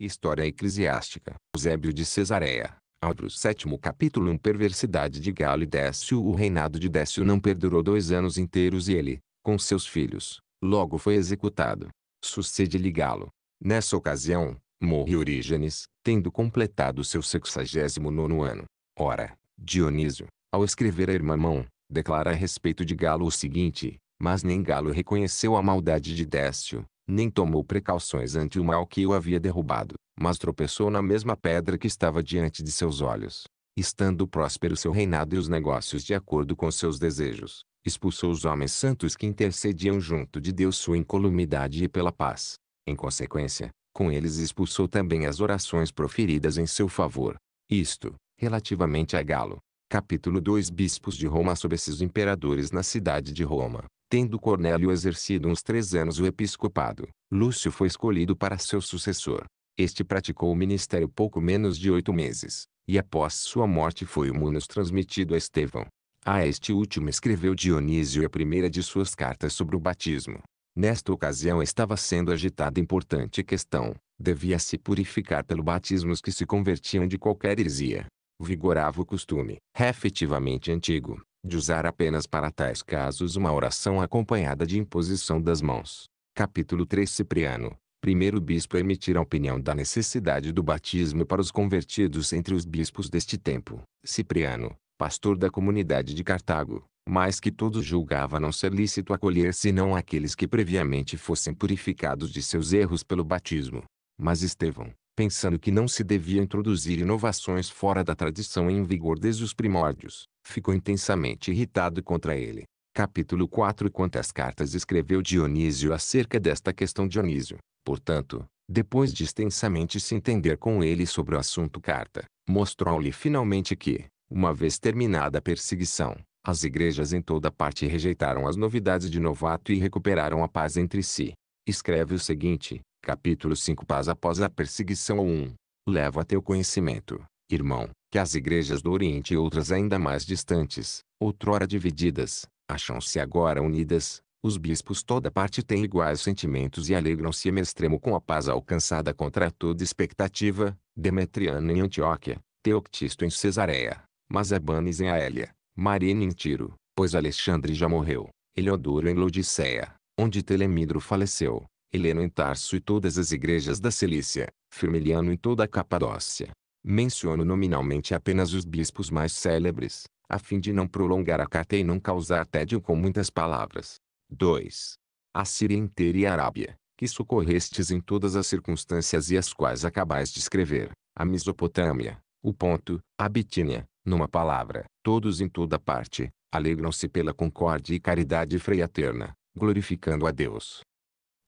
História eclesiástica. Eusébio de Cesareia. Audros sétimo capítulo 1. Perversidade de Galo e Décio. O reinado de Décio não perdurou 2 anos inteiros e ele, com seus filhos, logo foi executado. Sucede-lhe Galo. Nessa ocasião, morre Orígenes, tendo completado seu 69º ano. Ora, Dionísio, ao escrever a Irmamão, declara a respeito de Galo o seguinte: mas nem Galo reconheceu a maldade de Décio, nem tomou precauções ante o mal que o havia derrubado, mas tropeçou na mesma pedra que estava diante de seus olhos. Estando próspero seu reinado e os negócios de acordo com seus desejos, expulsou os homens santos que intercediam junto de Deus sua incolumidade e pela paz. Em consequência, com eles expulsou também as orações proferidas em seu favor. Isto, relativamente a Galo. Capítulo 2. Bispos de Roma sob esses imperadores na cidade de Roma. Tendo Cornélio exercido uns 3 anos o episcopado, Lúcio foi escolhido para seu sucessor. Este praticou o ministério pouco menos de 8 meses, e após sua morte foi o munus transmitido a Estevão. A este último escreveu Dionísio a primeira de suas cartas sobre o batismo. Nesta ocasião estava sendo agitada importante questão: devia-se purificar pelo batismo os que se convertiam de qualquer heresia. Vigorava o costume, efetivamente antigo, de usar apenas para tais casos uma oração acompanhada de imposição das mãos. Capítulo 3. Cipriano, primeiro bispo a emitir a opinião da necessidade do batismo para os convertidos entre os bispos deste tempo. Cipriano, pastor da comunidade de Cartago, mais que todos julgava não ser lícito acolher senão aqueles que previamente fossem purificados de seus erros pelo batismo. Mas Estevão, pensando que não se devia introduzir inovações fora da tradição em vigor desde os primórdios, ficou intensamente irritado contra ele. Capítulo 4. Quantas cartas escreveu Dionísio acerca desta questão? Dionísio, portanto, depois de extensamente se entender com ele sobre o assunto carta, mostrou-lhe finalmente que, uma vez terminada a perseguição, as igrejas em toda parte rejeitaram as novidades de novato e recuperaram a paz entre si. Escreve o seguinte: capítulo 5. Paz após a perseguição. 1. Levo a teu conhecimento, irmão, que as igrejas do Oriente e outras ainda mais distantes, outrora divididas, acham-se agora unidas. Os bispos toda parte têm iguais sentimentos e alegram-se em extremo com a paz alcançada contra toda expectativa. Demetriano em Antioquia, Teoctisto em Cesareia, Mazabanes em Aélia, Marina em Tiro, pois Alexandre já morreu, Heliodoro em Laodiceia, onde Telemidro faleceu, Heleno em Tarso e todas as igrejas da Cilícia, Firmiliano em toda a Capadócia. Menciono nominalmente apenas os bispos mais célebres, a fim de não prolongar a carta e não causar tédio com muitas palavras. 2. A Síria inteira e a Arábia, que socorrestes em todas as circunstâncias e as quais acabais de escrever, a Mesopotâmia, o Ponto, a Bitínia, numa palavra, todos em toda parte, alegram-se pela concórdia e caridade fraterna, glorificando a Deus.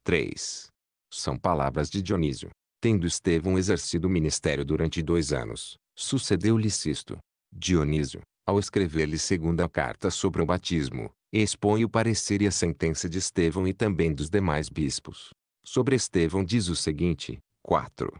3. São palavras de Dionísio. Tendo Estevão exercido o ministério durante 2 anos, sucedeu-lhe Sisto. Dionísio, ao escrever-lhe segunda carta sobre o batismo, expõe o parecer e a sentença de Estevão e também dos demais bispos. Sobre Estevão diz o seguinte: 4.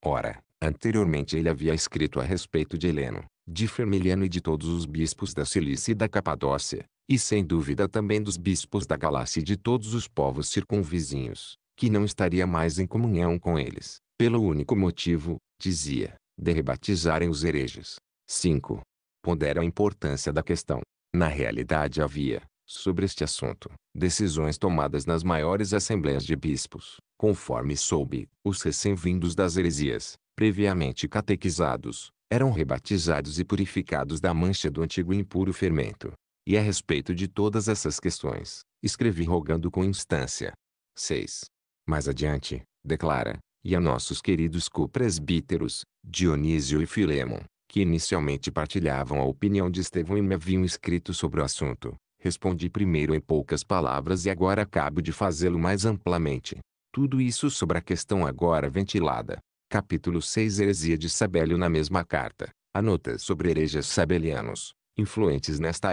Ora, anteriormente ele havia escrito a respeito de Heleno, de Firmiliano e de todos os bispos da Cilícia e da Capadócia, e sem dúvida também dos bispos da Galácia e de todos os povos circunvizinhos, que não estaria mais em comunhão com eles, pelo único motivo, dizia, de rebatizarem os hereges. 5. Pondera a importância da questão. Na realidade havia, sobre este assunto, decisões tomadas nas maiores assembleias de bispos, conforme soube, os recém-vindos das heresias, previamente catequizados, eram rebatizados e purificados da mancha do antigo e impuro fermento. E a respeito de todas essas questões, escrevi rogando com instância. 6. Mais adiante, declara, e a nossos queridos co-presbíteros, Dionísio e Filemon, que inicialmente partilhavam a opinião de Estevão e me haviam escrito sobre o assunto, respondi primeiro em poucas palavras e agora acabo de fazê-lo mais amplamente. Tudo isso sobre a questão agora ventilada. Capítulo 6. Heresia de Sabélio. Na mesma carta, a nota sobre hereges sabelianos, influentes nesta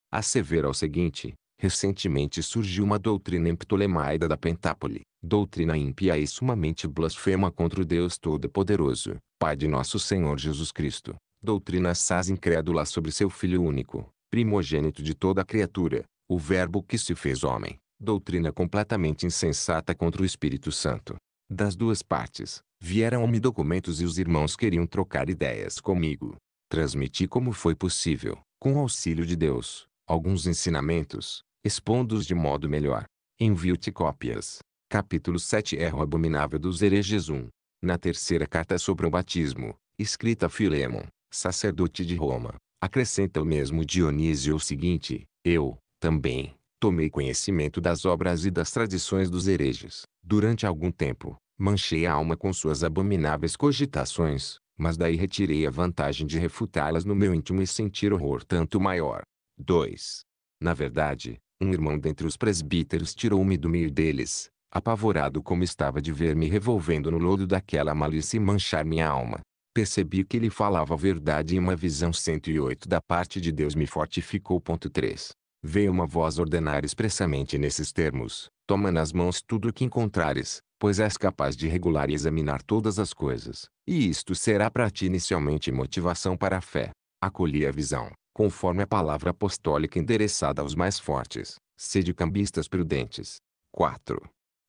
assevera o seguinte: recentemente surgiu uma doutrina emptolemaida da Pentápole, doutrina ímpia e sumamente blasfema contra o Deus Todo-Poderoso, Pai de nosso Senhor Jesus Cristo, doutrina assaz incrédula sobre seu Filho único, primogênito de toda a criatura, o Verbo que se fez homem, doutrina completamente insensata contra o Espírito Santo, Das duas partes, vieram-me documentos e os irmãos queriam trocar ideias comigo. Transmiti como foi possível, com o auxílio de Deus, alguns ensinamentos, expondo-os de modo melhor. Envio-te cópias. Capítulo 7 Erro abominável dos hereges 1. Na terceira carta sobre o batismo, escrita a Filémon, sacerdote de Roma, acrescenta o mesmo Dionísio o seguinte: eu, também, tomei conhecimento das obras e das tradições dos hereges. Durante algum tempo, manchei a alma com suas abomináveis cogitações, mas daí retirei a vantagem de refutá-las no meu íntimo e sentir horror tanto maior. 2. Na verdade, um irmão dentre os presbíteros tirou-me do meio deles, apavorado como estava de ver-me revolvendo no lodo daquela malícia e manchar minha alma. Percebi que ele falava a verdade e uma visão 108 da parte de Deus me fortificou. 3. Veio uma voz ordenar expressamente nesses termos: toma nas mãos tudo o que encontrares, pois és capaz de regular e examinar todas as coisas, e isto será para ti inicialmente motivação para a fé. Acolhi a visão, conforme a palavra apostólica endereçada aos mais fortes: sede cambistas prudentes. 4.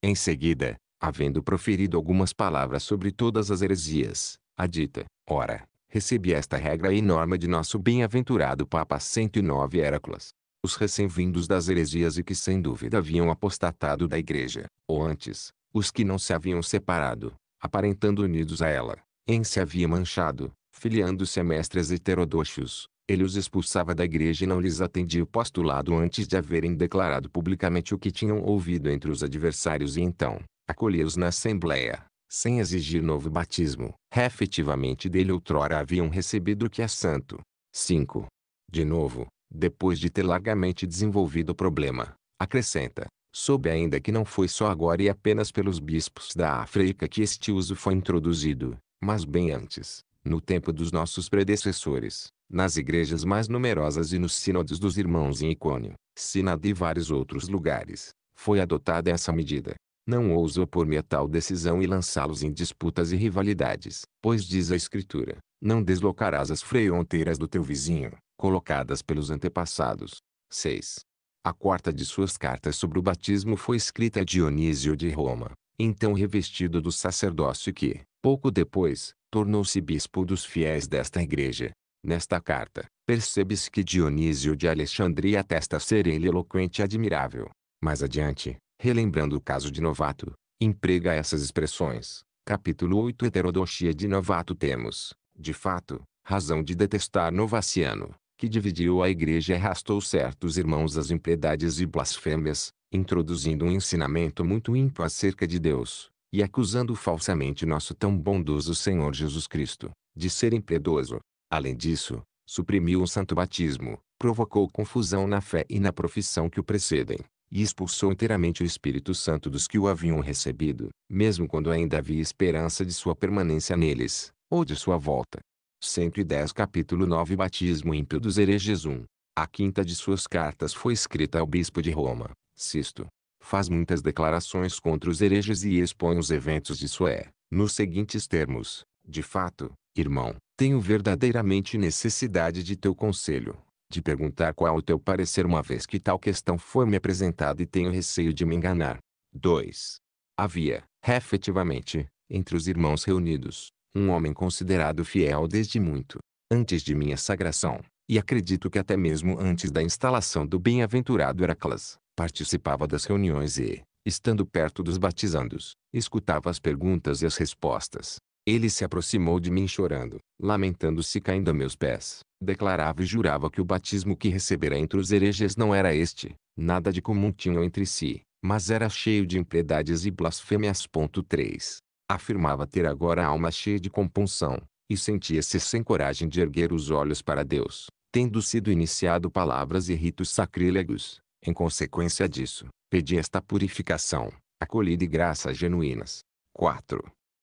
Em seguida, havendo proferido algumas palavras sobre todas as heresias, a dita, ora, recebi esta regra e norma de nosso bem-aventurado Papa 109 Héracles. Os recém-vindos das heresias e que sem dúvida haviam apostatado da igreja, ou antes, os que não se haviam separado, aparentando unidos a ela, em se havia manchado, filiando-se a mestres heterodoxos, ele os expulsava da igreja e não lhes atendia o postulado antes de haverem declarado publicamente o que tinham ouvido entre os adversários e então, acolhia-os na assembleia, sem exigir novo batismo. Efetivamente dele outrora haviam recebido o que é santo. 5. De novo, depois de ter largamente desenvolvido o problema, acrescenta, soube ainda que não foi só agora e apenas pelos bispos da África que este uso foi introduzido, mas bem antes, no tempo dos nossos predecessores, nas igrejas mais numerosas e nos sínodos dos irmãos em Icônio, Sínade e vários outros lugares, foi adotada essa medida. Não ouso opor-me a tal decisão e lançá-los em disputas e rivalidades, pois diz a Escritura, não deslocarás as fronteiras do teu vizinho, colocadas pelos antepassados. 6. A quarta de suas cartas sobre o batismo foi escrita a Dionísio de Roma, então revestido do sacerdócio que, pouco depois, tornou-se bispo dos fiéis desta igreja. Nesta carta, percebe-se que Dionísio de Alexandria atesta ser ele eloquente e admirável. Mais adiante, relembrando o caso de Novato, emprega essas expressões. Capítulo 8 Heterodoxia de Novato temos, de fato, razão de detestar Novaciano, que dividiu a igreja e arrastou certos irmãos às impiedades e blasfêmias, introduzindo um ensinamento muito ímpio acerca de Deus, e acusando falsamente nosso tão bondoso Senhor Jesus Cristo, de ser impiedoso. Além disso, suprimiu o santo batismo, provocou confusão na fé e na profissão que o precedem, e expulsou inteiramente o Espírito Santo dos que o haviam recebido, mesmo quando ainda havia esperança de sua permanência neles, ou de sua volta. 110 Capítulo 9 Batismo ímpio dos hereges 1. A quinta de suas cartas foi escrita ao bispo de Roma, Sisto. Faz muitas declarações contra os hereges e expõe os eventos de sua nos seguintes termos: de fato, irmão, tenho verdadeiramente necessidade de teu conselho, de perguntar qual o teu parecer uma vez que tal questão foi-me apresentada e tenho receio de me enganar. 2. Havia, efetivamente, entre os irmãos reunidos, um homem considerado fiel desde muito antes de minha sagração, e acredito que até mesmo antes da instalação do bem-aventurado Heracles, participava das reuniões e, estando perto dos batizandos, escutava as perguntas e as respostas. Ele se aproximou de mim chorando, lamentando-se caindo a meus pés, declarava e jurava que o batismo que recebera entre os hereges não era este, nada de comum tinham entre si, mas era cheio de impiedades e blasfêmias. 3. Afirmava ter agora a alma cheia de compunção, e sentia-se sem coragem de erguer os olhos para Deus, tendo sido iniciado palavras e ritos sacrílegos. Em consequência disso, pedi esta purificação, acolhi de graças genuínas. 4.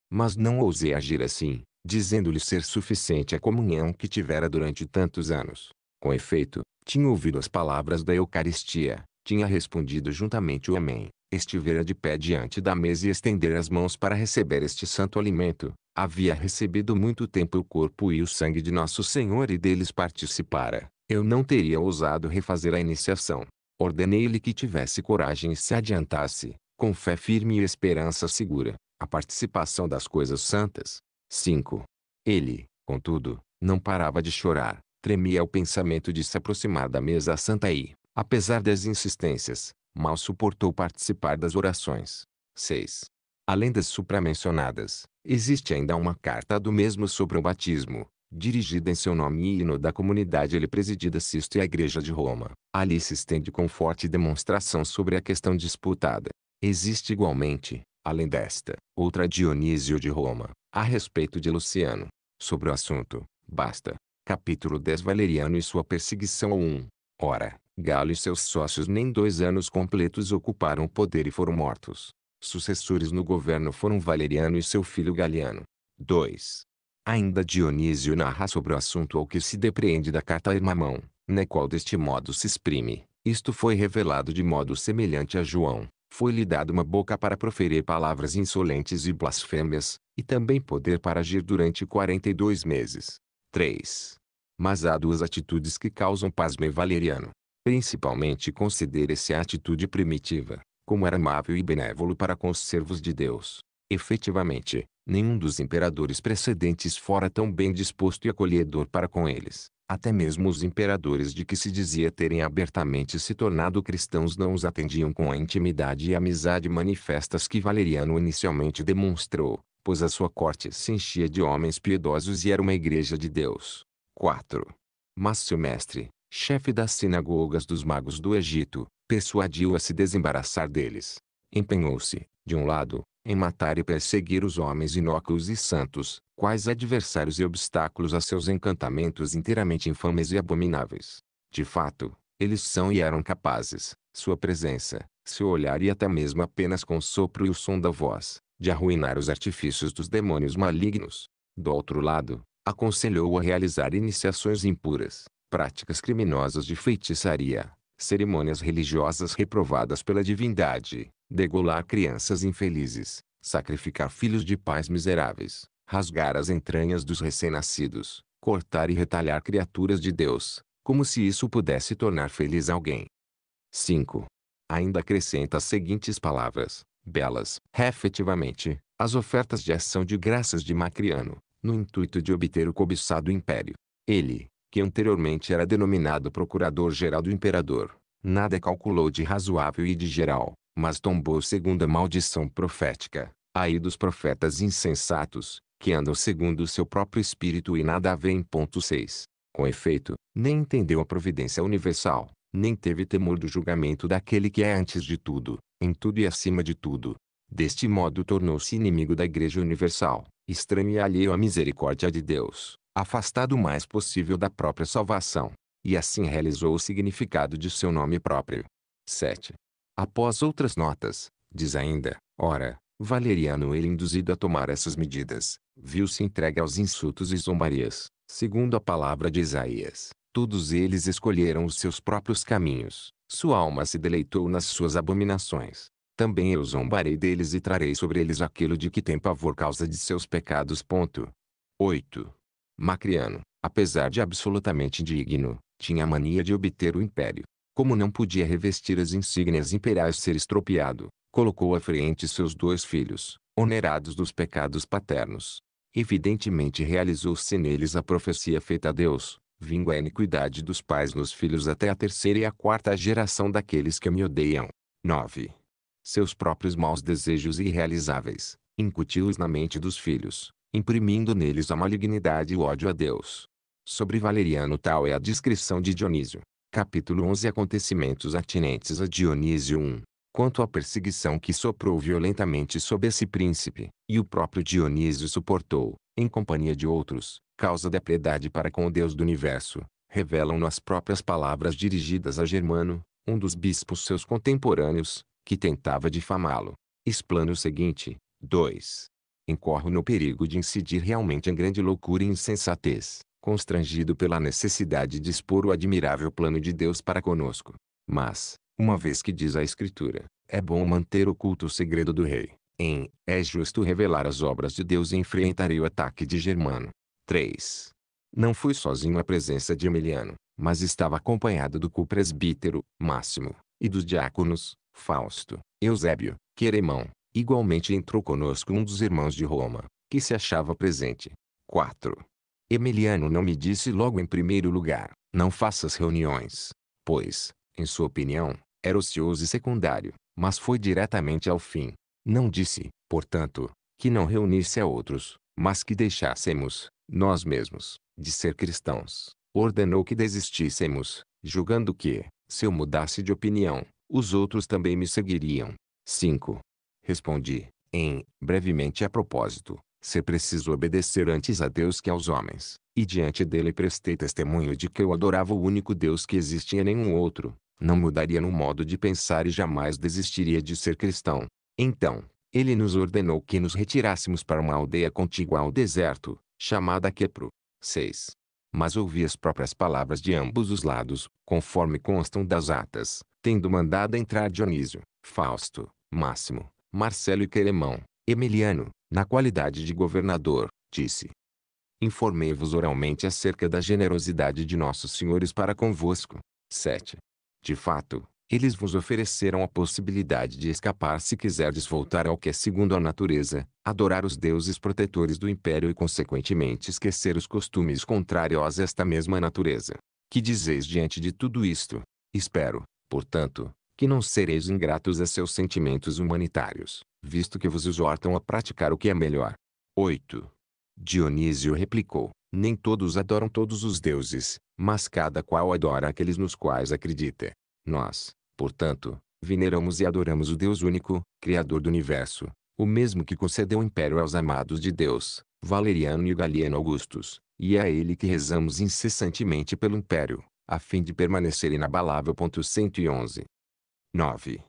Mas não ousei agir assim, dizendo-lhe ser suficiente a comunhão que tivera durante tantos anos. Com efeito, tinha ouvido as palavras da Eucaristia, tinha respondido juntamente o Amém, estivera de pé diante da mesa e estender as mãos para receber este santo alimento, havia recebido muito tempo o corpo e o sangue de nosso Senhor e deles participara, eu não teria ousado refazer a iniciação. Ordenei-lhe que tivesse coragem e se adiantasse, com fé firme e esperança segura, a participação das coisas santas. 5. Ele, contudo, não parava de chorar, tremia ao pensamento de se aproximar da mesa santa e, apesar das insistências, mal suportou participar das orações. 6. Além das supramencionadas, existe ainda uma carta do mesmo sobre o batismo, dirigida em seu nome e hino da comunidade ele presidida Sisto e a Igreja de Roma. Ali se estende com forte demonstração sobre a questão disputada. Existe igualmente, além desta, outra Dionísio de Roma, a respeito de Luciano. Sobre o assunto, basta. Capítulo 10 Valeriano e sua perseguição ao 1. Ora, Galo e seus sócios nem 2 anos completos ocuparam o poder e foram mortos. Sucessores no governo foram Valeriano e seu filho Galiano. 2. Ainda Dionísio narra sobre o assunto ao que se depreende da carta a Hermamão, na qual deste modo se exprime: isto foi revelado de modo semelhante a João, foi-lhe dado uma boca para proferir palavras insolentes e blasfêmias, e também poder para agir durante 42 meses. 3. Mas há 2 atitudes que causam pasmo em Valeriano. Principalmente considere-se a atitude primitiva, como era amável e benévolo para com os servos de Deus. Efetivamente, nenhum dos imperadores precedentes fora tão bem disposto e acolhedor para com eles. Até mesmo os imperadores de que se dizia terem abertamente se tornado cristãos não os atendiam com a intimidade e amizade manifestas que Valeriano inicialmente demonstrou, pois a sua corte se enchia de homens piedosos e era uma igreja de Deus. 4. Mas seu mestre, chefe das sinagogas dos magos do Egito, persuadiu-o a se desembaraçar deles. Empenhou-se, de um lado, em matar e perseguir os homens inóculos e santos, quais adversários e obstáculos a seus encantamentos inteiramente infames e abomináveis. De fato, eles são e eram capazes, sua presença, seu olhar e até mesmo apenas com o sopro e o som da voz, de arruinar os artifícios dos demônios malignos. Do outro lado, aconselhou-o a realizar iniciações impuras, práticas criminosas de feitiçaria, cerimônias religiosas reprovadas pela divindade, degolar crianças infelizes, sacrificar filhos de pais miseráveis, rasgar as entranhas dos recém-nascidos, cortar e retalhar criaturas de Deus, como se isso pudesse tornar feliz alguém. 5. Ainda acrescenta as seguintes palavras, belas, efetivamente, as ofertas de ação de graças de Macriano, no intuito de obter o cobiçado império. Ele, que anteriormente era denominado Procurador-Geral do Imperador, nada calculou de razoável e de geral, mas tombou segundo a maldição profética, aí dos profetas insensatos, que andam segundo o seu próprio espírito e nada a veem. 6. Com efeito, nem entendeu a providência universal, nem teve temor do julgamento daquele que é antes de tudo, em tudo e acima de tudo. Deste modo tornou-se inimigo da Igreja Universal, estranho e alheio à misericórdia de Deus, afastado o mais possível da própria salvação, e assim realizou o significado de seu nome próprio. 7. Após outras notas, diz ainda, ora, Valeriano ele induzido a tomar essas medidas, viu-se entregue aos insultos e zombarias, segundo a palavra de Isaías, todos eles escolheram os seus próprios caminhos, sua alma se deleitou nas suas abominações. Também eu zombarei deles e trarei sobre eles aquilo de que tem pavor causa de seus pecados. 8. Macriano, apesar de absolutamente indigno, tinha a mania de obter o império. Como não podia revestir as insígnias imperiais ser estropiado, colocou à frente seus 2 filhos, onerados dos pecados paternos. Evidentemente realizou-se neles a profecia feita a Deus, vingo a iniquidade dos pais nos filhos até a 3ª e a 4ª geração daqueles que me odeiam. 9. Seus próprios maus desejos irrealizáveis, incutiu-os na mente dos filhos, imprimindo neles a malignidade e o ódio a Deus. Sobre Valeriano tal é a descrição de Dionísio. Capítulo 11 Acontecimentos atinentes a Dionísio 1. Quanto à perseguição que soprou violentamente sobre esse príncipe, e o próprio Dionísio suportou, em companhia de outros, causa da piedade para com o Deus do universo, revelam-no as próprias palavras dirigidas a Germano, um dos bispos seus contemporâneos, que tentava difamá-lo. Explana o seguinte: 2. Incorro no perigo de incidir realmente em grande loucura e insensatez, constrangido pela necessidade de expor o admirável plano de Deus para conosco. Mas, uma vez que diz a Escritura, é bom manter oculto o segredo do rei, é justo revelar as obras de Deus e enfrentarei o ataque de Germano. 3. Não fui sozinho à presença de Emiliano, mas estava acompanhado do co-presbítero, Máximo, e dos diáconos, Fausto, Eusébio, Queremão, Igualmente entrou conosco um dos irmãos de Roma, que se achava presente. 4. Emiliano não me disse logo em primeiro lugar, não faças reuniões, pois, em sua opinião, era ocioso e secundário, mas foi diretamente ao fim. Não disse, portanto, que não reunisse a outros, mas que deixássemos, nós mesmos, de ser cristãos. Ordenou que desistíssemos, julgando que, se eu mudasse de opinião, os outros também me seguiriam. 5. Respondi, brevemente a propósito, ser preciso obedecer antes a Deus que aos homens, e diante dele prestei testemunho de que eu adorava o único Deus que existe e nenhum outro, não mudaria no modo de pensar e jamais desistiria de ser cristão. Então, ele nos ordenou que nos retirássemos para uma aldeia contígua ao deserto, chamada Quepro. 6. Mas ouvi as próprias palavras de ambos os lados, conforme constam das atas, tendo mandado entrar Dionísio, Fausto, Máximo, Marcelo e Queremão. Emiliano, na qualidade de governador, disse: Informei-vos oralmente acerca da generosidade de nossos senhores para convosco. 7. De fato, eles vos ofereceram a possibilidade de escapar se quiserdes voltar ao que é segundo a natureza, adorar os deuses protetores do império e consequentemente esquecer os costumes contrários a esta mesma natureza. Que dizeis diante de tudo isto? Espero, portanto, que não sereis ingratos a seus sentimentos humanitários, visto que vos exortam a praticar o que é melhor. 8. Dionísio replicou, nem todos adoram todos os deuses, mas cada qual adora aqueles nos quais acredita. Nós, portanto, veneramos e adoramos o Deus único, Criador do universo, o mesmo que concedeu o império aos amados de Deus, Valeriano e Galiano Augustus, e é a ele que rezamos incessantemente pelo império, a fim de permanecer inabalável. 111. 9.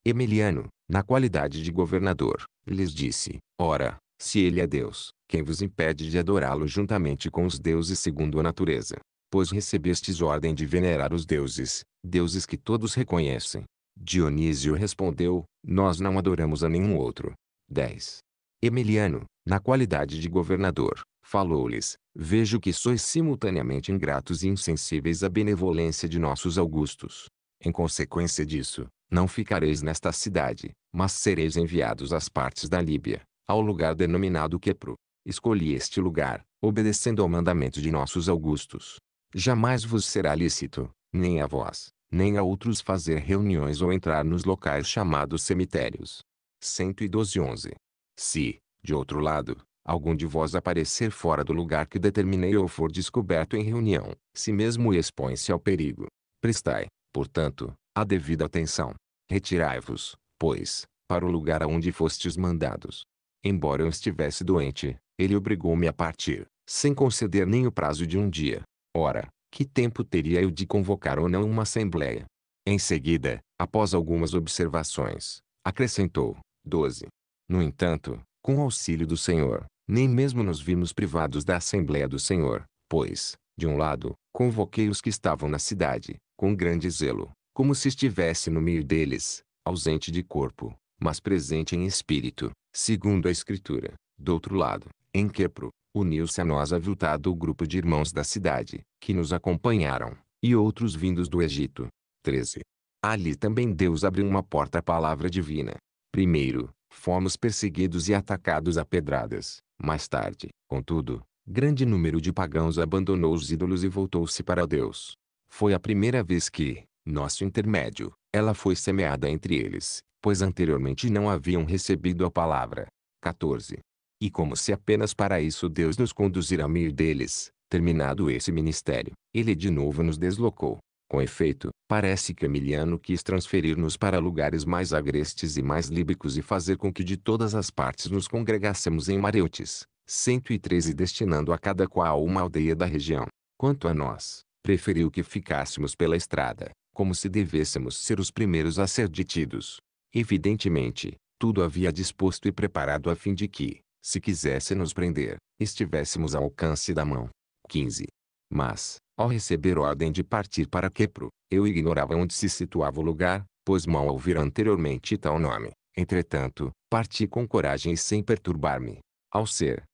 Emiliano, na qualidade de governador, lhes disse: Ora, se ele é Deus, quem vos impede de adorá-lo juntamente com os deuses segundo a natureza? Pois recebestes ordem de venerar os deuses, deuses que todos reconhecem. Dionísio respondeu: Nós não adoramos a nenhum outro. 10. Emiliano, na qualidade de governador, falou-lhes: Vejo que sois simultaneamente ingratos e insensíveis à benevolência de nossos augustos. Em consequência disso, não ficareis nesta cidade, mas sereis enviados às partes da Líbia, ao lugar denominado Quepro. Escolhi este lugar, obedecendo ao mandamento de nossos augustos. Jamais vos será lícito, nem a vós, nem a outros fazer reuniões ou entrar nos locais chamados cemitérios. 112:11. Se, de outro lado, algum de vós aparecer fora do lugar que determinei ou for descoberto em reunião, si mesmo expõe-se ao perigo. Prestai, portanto, a devida atenção. Retirai-vos, pois, para o lugar aonde fostes mandados. Embora eu estivesse doente, ele obrigou-me a partir, sem conceder nem o prazo de um dia. Ora, que tempo teria eu de convocar ou não uma assembleia? Em seguida, após algumas observações, acrescentou: 12. No entanto, com o auxílio do Senhor, nem mesmo nos vimos privados da Assembleia do Senhor, pois, de um lado, convoquei os que estavam na cidade, com grande zelo, como se estivesse no meio deles, ausente de corpo, mas presente em espírito, segundo a Escritura. Do outro lado, em Quepro, uniu-se a nós aviltado o grupo de irmãos da cidade, que nos acompanharam, e outros vindos do Egito. 13. Ali também Deus abriu uma porta à palavra divina. Primeiro, fomos perseguidos e atacados a pedradas. Mais tarde, contudo, grande número de pagãos abandonou os ídolos e voltou-se para Deus. Foi a primeira vez que, nosso intermédio, ela foi semeada entre eles, pois anteriormente não haviam recebido a palavra. 14. E como se apenas para isso Deus nos conduzira a meio deles, terminado esse ministério, ele de novo nos deslocou. Com efeito, parece que Emiliano quis transferir-nos para lugares mais agrestes e mais líbicos e fazer com que de todas as partes nos congregássemos em Mareutes, 113, destinando a cada qual uma aldeia da região. Quanto a nós, preferiu que ficássemos pela estrada, como se devêssemos ser os primeiros a ser detidos. Evidentemente, tudo havia disposto e preparado a fim de que, se quisesse nos prender, estivéssemos ao alcance da mão. 15. Mas, ao receber ordem de partir para Quepro, eu ignorava onde se situava o lugar, pois mal ouvira anteriormente tal nome. Entretanto, parti com coragem e sem perturbar-me. Ao ser,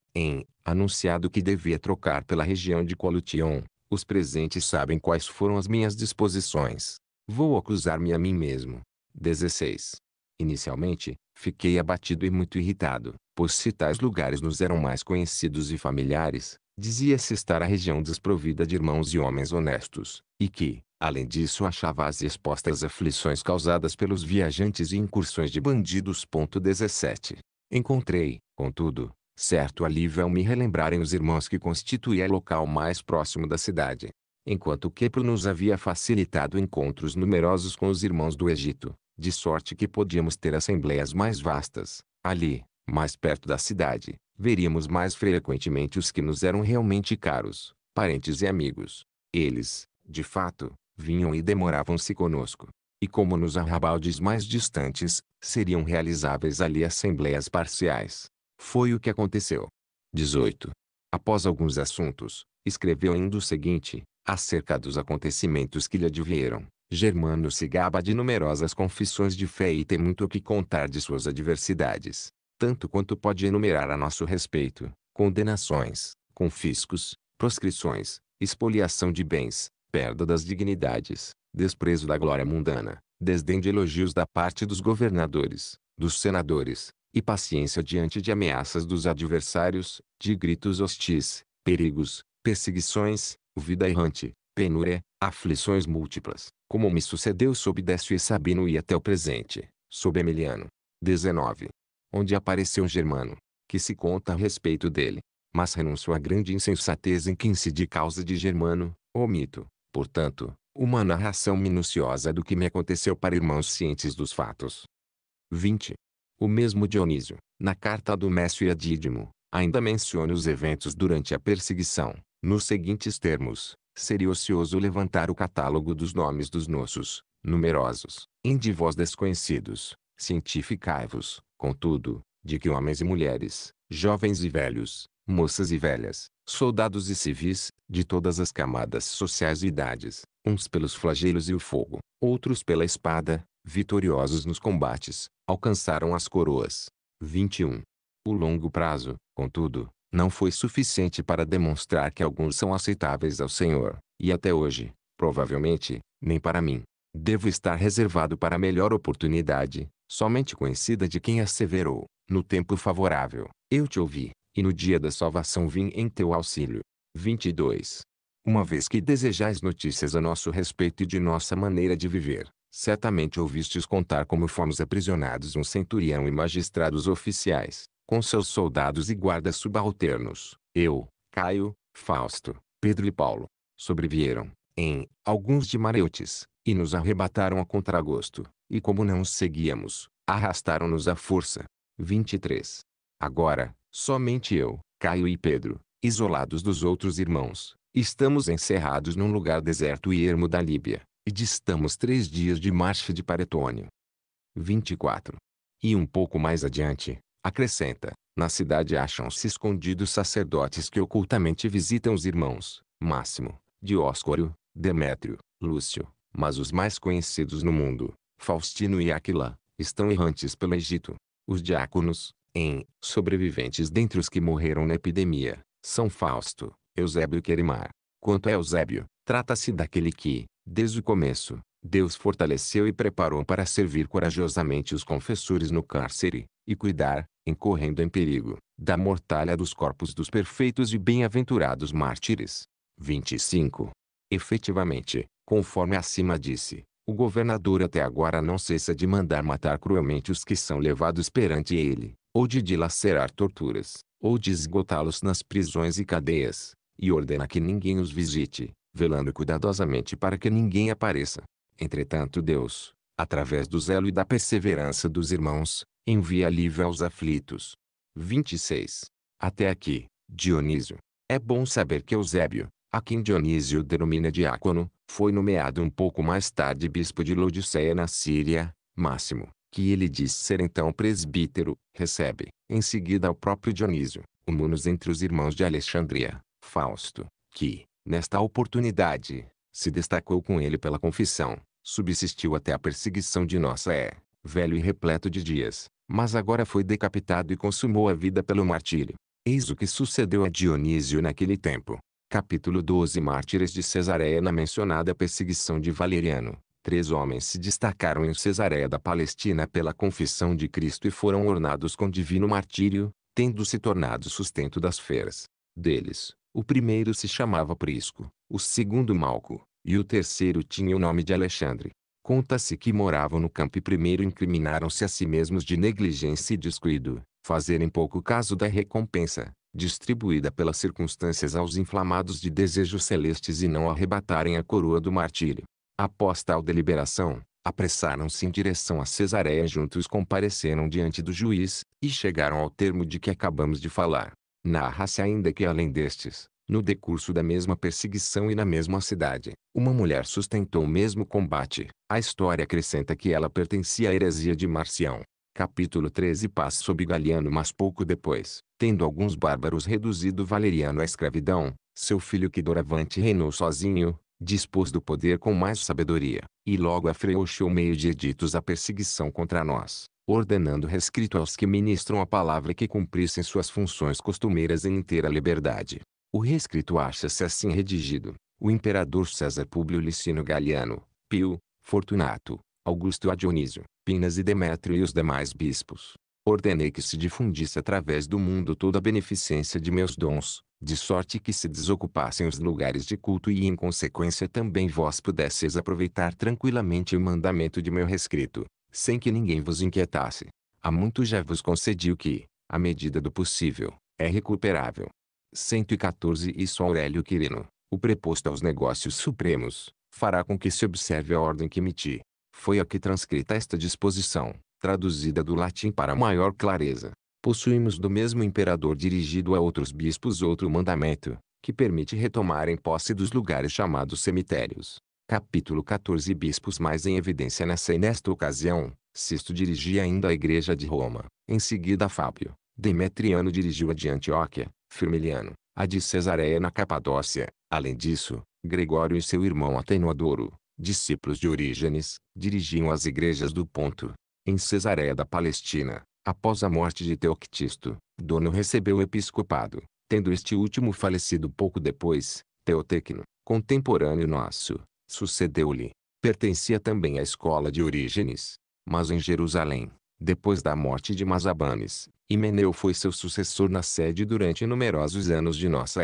anunciado que devia trocar pela região de Colution, os presentes sabem quais foram as minhas disposições. Vou acusar-me a mim mesmo. 16. Inicialmente, Fiquei abatido e muito irritado, pois se tais lugares nos eram mais conhecidos e familiares, dizia-se estar a região desprovida de irmãos e homens honestos, e que, além disso, achava-as expostas às aflições causadas pelos viajantes e incursões de bandidos. 17. Encontrei, contudo, certo alívio ao me relembrarem os irmãos que constituía o local mais próximo da cidade. Enquanto Kepler nos havia facilitado encontros numerosos com os irmãos do Egito, de sorte que podíamos ter assembleias mais vastas, ali, mais perto da cidade, veríamos mais frequentemente os que nos eram realmente caros, parentes e amigos. Eles, de fato, vinham e demoravam-se conosco. E como nos arrabaldes mais distantes, seriam realizáveis ali assembleias parciais. Foi o que aconteceu. 18. Após alguns assuntos, escreveu ainda o seguinte, acerca dos acontecimentos que lhe advieram. Germano se gaba de numerosas confissões de fé e tem muito o que contar de suas adversidades, tanto quanto pode enumerar a nosso respeito: condenações, confiscos, proscrições, expoliação de bens, perda das dignidades, desprezo da glória mundana, desdém de elogios da parte dos governadores, dos senadores, e paciência diante de ameaças dos adversários, de gritos hostis, perigos, perseguições, vida errante, penúria, aflições múltiplas, como me sucedeu sob Décio e Sabino e até o presente, sob Emiliano. 19. Onde apareceu Germano, que se conta a respeito dele, mas renunciou à grande insensatez em que incidi causa de Germano, omito, portanto, uma narração minuciosa do que me aconteceu para irmãos cientes dos fatos. 20. O mesmo Dionísio, na carta do Mécio a Dídimo, ainda menciona os eventos durante a perseguição, nos seguintes termos: seria ocioso levantar o catálogo dos nomes dos nossos, numerosos, de vós desconhecidos, cientificai-vos, contudo, de que homens e mulheres, jovens e velhos, moças e velhas, soldados e civis, de todas as camadas sociais e idades, uns pelos flagelos e o fogo, outros pela espada, vitoriosos nos combates, alcançaram as coroas. 21. O longo prazo, contudo, não foi suficiente para demonstrar que alguns são aceitáveis ao Senhor, e até hoje, provavelmente, nem para mim. Devo estar reservado para melhor oportunidade, somente conhecida de quem asseverou: no tempo favorável, eu te ouvi, e no dia da salvação vim em teu auxílio. 22. Uma vez que desejais notícias a nosso respeito e de nossa maneira de viver, certamente ouvistes contar como fomos aprisionados um centurião e magistrados oficiais, com seus soldados e guardas subalternos. Eu, Caio, Fausto, Pedro e Paulo, sobrevieram, alguns de Mareotes, e nos arrebataram a contragosto, e como não os seguíamos, arrastaram-nos à força. 23. Agora, somente eu, Caio e Pedro, isolados dos outros irmãos, estamos encerrados num lugar deserto e ermo da Líbia, e distamos 3 dias de marcha de Paretônio. 24. E um pouco mais adiante, acrescenta, na cidade acham-se escondidos sacerdotes que ocultamente visitam os irmãos, Máximo, Dioscório, Demétrio, Lúcio, mas os mais conhecidos no mundo, Faustino e Áquila, estão errantes pelo Egito. Os diáconos, sobreviventes dentre os que morreram na epidemia, são Fausto, Eusébio e Querimar. Quanto a Eusébio, trata-se daquele que, desde o começo, Deus fortaleceu e preparou para servir corajosamente os confessores no cárcere, e cuidar, incorrendo em perigo, da mortalha dos corpos dos perfeitos e bem-aventurados mártires. 25. Efetivamente, conforme acima disse, o governador até agora não cessa de mandar matar cruelmente os que são levados perante ele, ou de dilacerar torturas, ou de esgotá-los nas prisões e cadeias, e ordena que ninguém os visite, velando cuidadosamente para que ninguém apareça. Entretanto Deus, através do zelo e da perseverança dos irmãos, envia alívio aos aflitos. 26. Até aqui, Dionísio. É bom saber que Eusébio, a quem Dionísio denomina diácono, foi nomeado um pouco mais tarde bispo de Laodiceia na Síria. Máximo, que ele diz ser então presbítero, recebe, em seguida ao próprio Dionísio, humanos entre os irmãos de Alexandria, Fausto, que, nesta oportunidade, se destacou com ele pela confissão, subsistiu até a perseguição de nossa velho e repleto de dias, mas agora foi decapitado e consumou a vida pelo martírio. Eis o que sucedeu a Dionísio naquele tempo. Capítulo 12. Mártires de Cesareia. Na mencionada perseguição de Valeriano, 3 homens se destacaram em Cesareia da Palestina pela confissão de Cristo e foram ornados com divino martírio, tendo se tornado sustento das feras. Deles, o primeiro se chamava Prisco, o segundo Malco, e o terceiro tinha o nome de Alexandre. Conta-se que moravam no campo e primeiro incriminaram-se a si mesmos de negligência e descuido, fazerem pouco caso da recompensa, distribuída pelas circunstâncias aos inflamados de desejos celestes e não arrebatarem a coroa do martírio. Após tal deliberação, apressaram-se em direção a Cesareia, juntos compareceram diante do juiz, e chegaram ao termo de que acabamos de falar. Narra-se ainda que além destes, no decurso da mesma perseguição e na mesma cidade, uma mulher sustentou o mesmo combate. A história acrescenta que ela pertencia à heresia de Marcião. Capítulo 13. Paz sob Galiano. Mas pouco depois, tendo alguns bárbaros reduzido Valeriano à escravidão, seu filho que doravante reinou sozinho, dispôs do poder com mais sabedoria, e logo afrouxou meio de editos a perseguição contra nós, ordenando rescrito aos que ministram a palavra que cumprissem suas funções costumeiras em inteira liberdade. O rescrito acha-se assim redigido: o imperador César Públio Licínio Galiano, Pio, Fortunato, Augusto a Dionísio, Pinas e Demétrio e os demais bispos. Ordenei que se difundisse através do mundo toda a beneficência de meus dons, de sorte que se desocupassem os lugares de culto e em consequência também vós pudesseis aproveitar tranquilamente o mandamento de meu rescrito, sem que ninguém vos inquietasse. Há muito já vos concedi o que, à medida do possível, é recuperável. 114. Isso Aurélio Quirino, o preposto aos negócios supremos, fará com que se observe a ordem que emiti. Foi aqui transcrita esta disposição, traduzida do latim para maior clareza. Possuímos do mesmo imperador dirigido a outros bispos outro mandamento, que permite retomarem posse dos lugares chamados cemitérios. Capítulo 14. Bispos mais em evidência nesta ocasião, Sisto dirigia ainda a igreja de Roma, em seguida Fábio, Demetriano dirigiu a de Antioquia, Firmiliano, a de Cesareia na Capadócia. Além disso, Gregório e seu irmão Atenodoro, discípulos de Orígenes, dirigiam as igrejas do Ponto. Em Cesareia da Palestina, após a morte de Teoctisto, Dono recebeu o episcopado, tendo este último falecido pouco depois. Teotecno, contemporâneo nosso, sucedeu-lhe. Pertencia também à escola de Orígenes. Mas em Jerusalém, depois da morte de Mazabanes, Himeneu foi seu sucessor na sede durante numerosos anos de nossa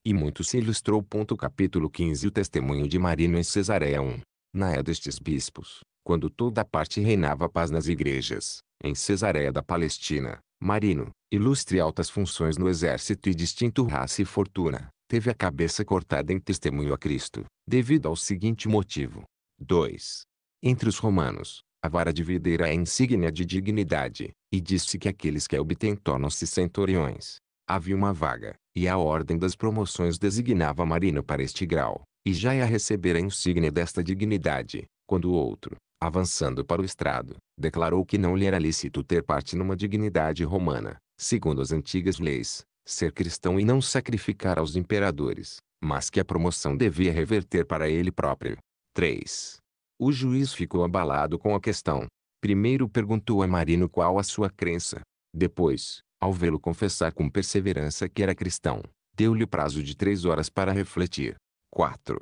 e muito se ilustrou. Capítulo 15. O testemunho de Marino em Cesareia 1. Na era destes bispos, quando toda parte reinava paz nas igrejas, em Cesareia da Palestina, Marino, ilustre altas funções no exército e distinto raça e fortuna, teve a cabeça cortada em testemunho a Cristo, devido ao seguinte motivo. 2. Entre os romanos, a vara de videira é insígnia de dignidade, e disse que aqueles que a obtêm tornam-se centuriões. Havia uma vaga, e a ordem das promoções designava Marino para este grau, e já ia receber a insígnia desta dignidade, quando o outro, avançando para o estrado, declarou que não lhe era lícito ter parte numa dignidade romana, segundo as antigas leis, ser cristão e não sacrificar aos imperadores, mas que a promoção devia reverter para ele próprio. 3. O juiz ficou abalado com a questão. Primeiro perguntou a Marino qual a sua crença. Depois, ao vê-lo confessar com perseverança que era cristão, deu-lhe prazo de 3 horas para refletir. 4.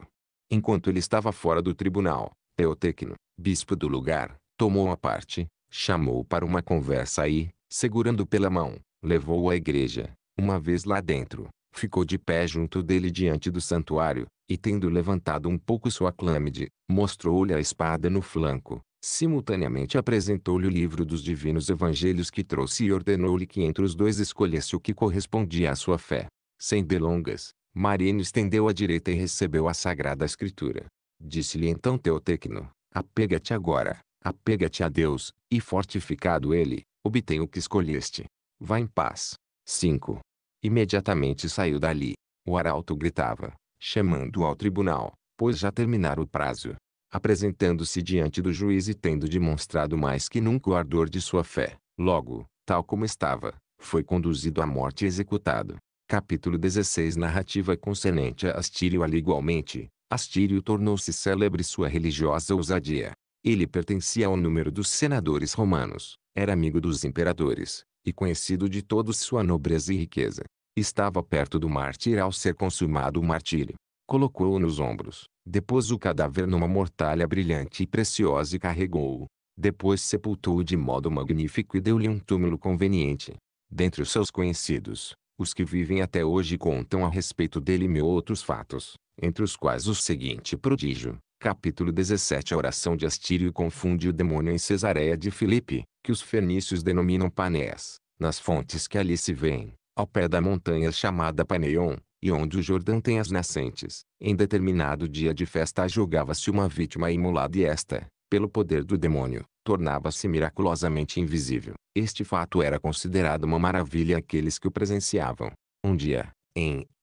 Enquanto ele estava fora do tribunal, Teotecno, bispo do lugar, tomou-o à parte, chamou-o para uma conversa e, segurando pela mão, levou-o à igreja. Uma vez lá dentro, ficou de pé junto dele diante do santuário, e tendo levantado um pouco sua clâmide, mostrou-lhe a espada no flanco. Simultaneamente apresentou-lhe o livro dos divinos evangelhos que trouxe e ordenou-lhe que entre os dois escolhesse o que correspondia à sua fé. Sem delongas, Marino estendeu à direita e recebeu a Sagrada Escritura. Disse-lhe então Teotecno: apega-te agora, apega-te a Deus, e fortificado ele, obtém o que escolheste. Vá em paz. 5. Imediatamente saiu dali. O arauto gritava, chamando-o ao tribunal, pois já terminara o prazo. Apresentando-se diante do juiz e tendo demonstrado mais que nunca o ardor de sua fé, logo, tal como estava, foi conduzido à morte e executado. Capítulo 16. Narrativa concernente a Astírio. Ali igualmente, Astírio tornou-se célebre sua religiosa ousadia. Ele pertencia ao número dos senadores romanos, era amigo dos imperadores, e conhecido de todos sua nobreza e riqueza. Estava perto do mártir ao ser consumado o martírio. Colocou-o nos ombros, depôs o cadáver numa mortalha brilhante e preciosa e carregou-o. Depois sepultou-o de modo magnífico e deu-lhe um túmulo conveniente. Dentre os seus conhecidos, os que vivem até hoje contam a respeito dele mil outros fatos, entre os quais o seguinte prodígio. Capítulo 17. A oração de Astírio confunde o demônio em Cesareia de Filipe, que os fenícios denominam Panés, nas fontes que ali se vêem, ao pé da montanha chamada Paneion, e onde o Jordão tem as nascentes. Em determinado dia de festa julgava-se uma vítima imolada e esta, pelo poder do demônio, tornava-se miraculosamente invisível. Este fato era considerado uma maravilha àqueles que o presenciavam. Um dia,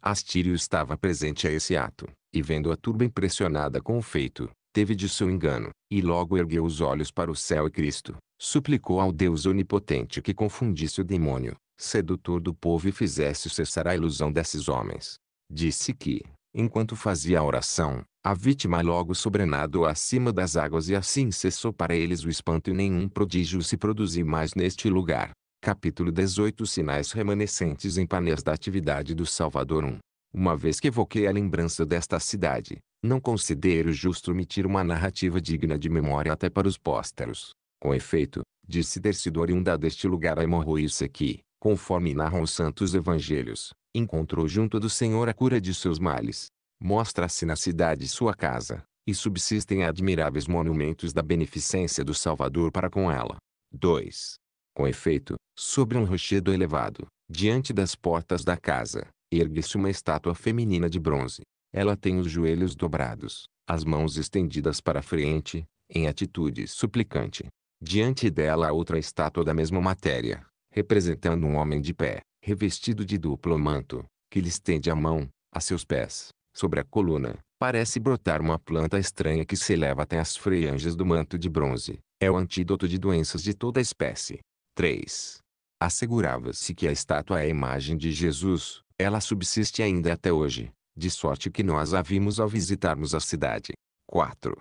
Astírio estava presente a esse ato, e vendo a turba impressionada com o feito, teve de seu engano, e logo ergueu os olhos para o céu e Cristo, suplicou ao Deus onipotente que confundisse o demônio, sedutor do povo e fizesse cessar a ilusão desses homens. Disse que, enquanto fazia a oração, a vítima logo sobrenadou acima das águas e assim cessou para eles o espanto e nenhum prodígio se produziu mais neste lugar. Capítulo 18. Sinais remanescentes em Panés da atividade do Salvador 1. Uma vez que evoquei a lembrança desta cidade, não considero justo omitir uma narrativa digna de memória até para os pósteros. Com efeito, disse ter sido oriunda deste lugar a hemorroíça que, conforme narram os santos evangelhos, encontrou junto do Senhor a cura de seus males. Mostra-se na cidade sua casa, e subsistem admiráveis monumentos da beneficência do Salvador para com ela. 2. Com efeito, sobre um rochedo elevado, diante das portas da casa, ergue-se uma estátua feminina de bronze. Ela tem os joelhos dobrados, as mãos estendidas para a frente, em atitude suplicante. Diante dela há outra estátua da mesma matéria, representando um homem de pé, revestido de duplo manto, que lhe estende a mão, a seus pés. Sobre a coluna, parece brotar uma planta estranha que se eleva até as franjas do manto de bronze. É o antídoto de doenças de toda espécie. 3. Assegurava-se que a estátua é a imagem de Jesus. Ela subsiste ainda até hoje, de sorte que nós a vimos ao visitarmos a cidade. 4.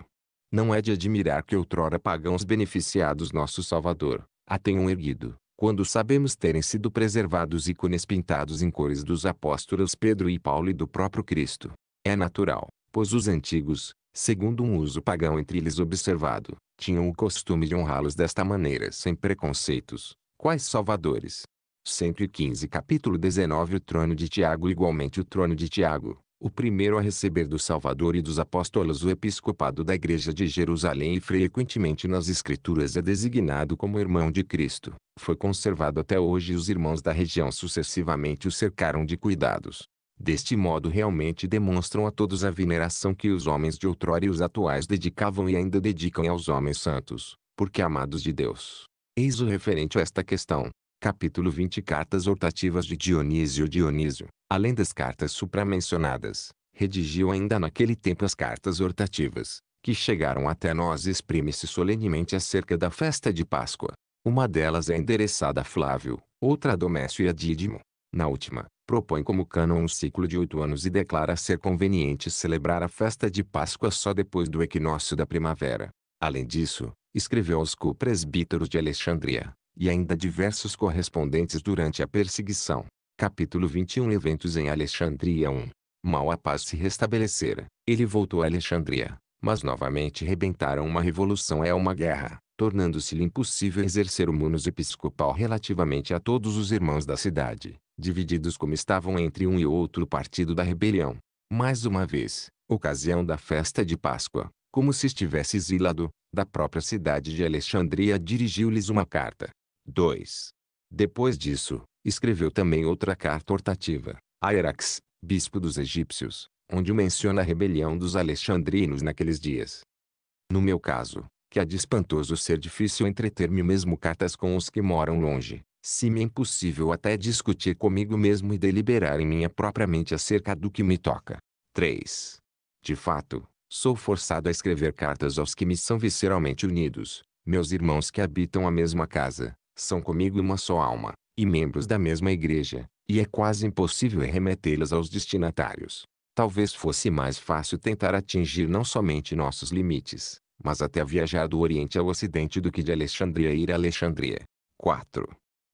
Não é de admirar que outrora pagãos beneficiados nosso Salvador, a tenham erguido, quando sabemos terem sido preservados ícones pintados em cores dos apóstolos Pedro e Paulo e do próprio Cristo. É natural, pois os antigos, segundo um uso pagão entre eles observado, tinham o costume de honrá-los desta maneira sem preconceitos, quais salvadores. 115. Capítulo 19. O trono de Tiago. Igualmente o trono de Tiago, o primeiro a receber do Salvador e dos apóstolos o episcopado da Igreja de Jerusalém e frequentemente nas Escrituras é designado como irmão de Cristo, foi conservado até hoje e os irmãos da região sucessivamente o cercaram de cuidados. Deste modo realmente demonstram a todos a veneração que os homens de outrora e os atuais dedicavam e ainda dedicam aos homens santos, porque amados de Deus. Eis o referente a esta questão. Capítulo 20. Cartas hortativas de Dionísio. Dionísio, além das cartas supramencionadas, redigiu ainda naquele tempo as cartas hortativas, que chegaram até nós e exprime-se solenemente acerca da festa de Páscoa. Uma delas é endereçada a Flávio, outra a Domécio e a Dídimo. Na última, propõe como cânon um ciclo de 8 anos e declara ser conveniente celebrar a festa de Páscoa só depois do equinócio da primavera. Além disso, escreveu aos co-presbíteros de Alexandria, e ainda diversos correspondentes durante a perseguição. Capítulo 21. Eventos em Alexandria 1. Mal a paz se restabelecera, ele voltou a Alexandria, mas novamente rebentaram uma revolução e uma guerra, tornando-se-lhe impossível exercer o munus episcopal relativamente a todos os irmãos da cidade, divididos como estavam entre um e outro partido da rebelião. Mais uma vez, ocasião da festa de Páscoa, como se estivesse exilado, da própria cidade de Alexandria dirigiu-lhes uma carta. 2. Depois disso, escreveu também outra carta hortativa, a Herax, bispo dos egípcios, onde menciona a rebelião dos alexandrinos naqueles dias. No meu caso, que há de espantoso ser difícil entreter-me mesmo cartas com os que moram longe, se me é impossível até discutir comigo mesmo e deliberar em minha própria mente acerca do que me toca. 3. De fato, sou forçado a escrever cartas aos que me são visceralmente unidos, meus irmãos que habitam a mesma casa, são comigo uma só alma, e membros da mesma igreja, e é quase impossível remetê-las aos destinatários. Talvez fosse mais fácil tentar atingir não somente nossos limites, mas até viajar do Oriente ao Ocidente do que de Alexandria ir a Alexandria. 4.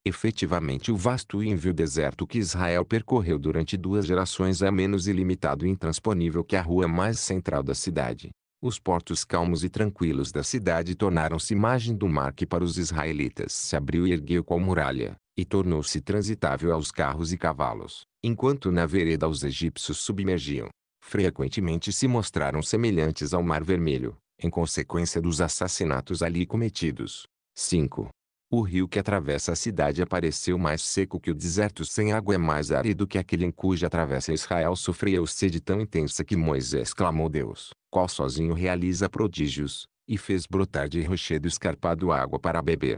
Efetivamente o vasto e ínviol deserto que Israel percorreu durante 2 gerações é menos ilimitado e intransponível que a rua mais central da cidade. Os portos calmos e tranquilos da cidade tornaram-se margem do mar que para os israelitas se abriu e ergueu qual muralha, e tornou-se transitável aos carros e cavalos, enquanto na vereda os egípcios submergiam. Frequentemente se mostraram semelhantes ao Mar Vermelho, em consequência dos assassinatos ali cometidos. 5. O rio que atravessa a cidade apareceu mais seco que o deserto sem água, é mais árido que aquele em cuja travessa Israel sofria sede tão intensa que Moisés clamou Deus, qual sozinho realiza prodígios, e fez brotar de rochedo escarpado água para beber.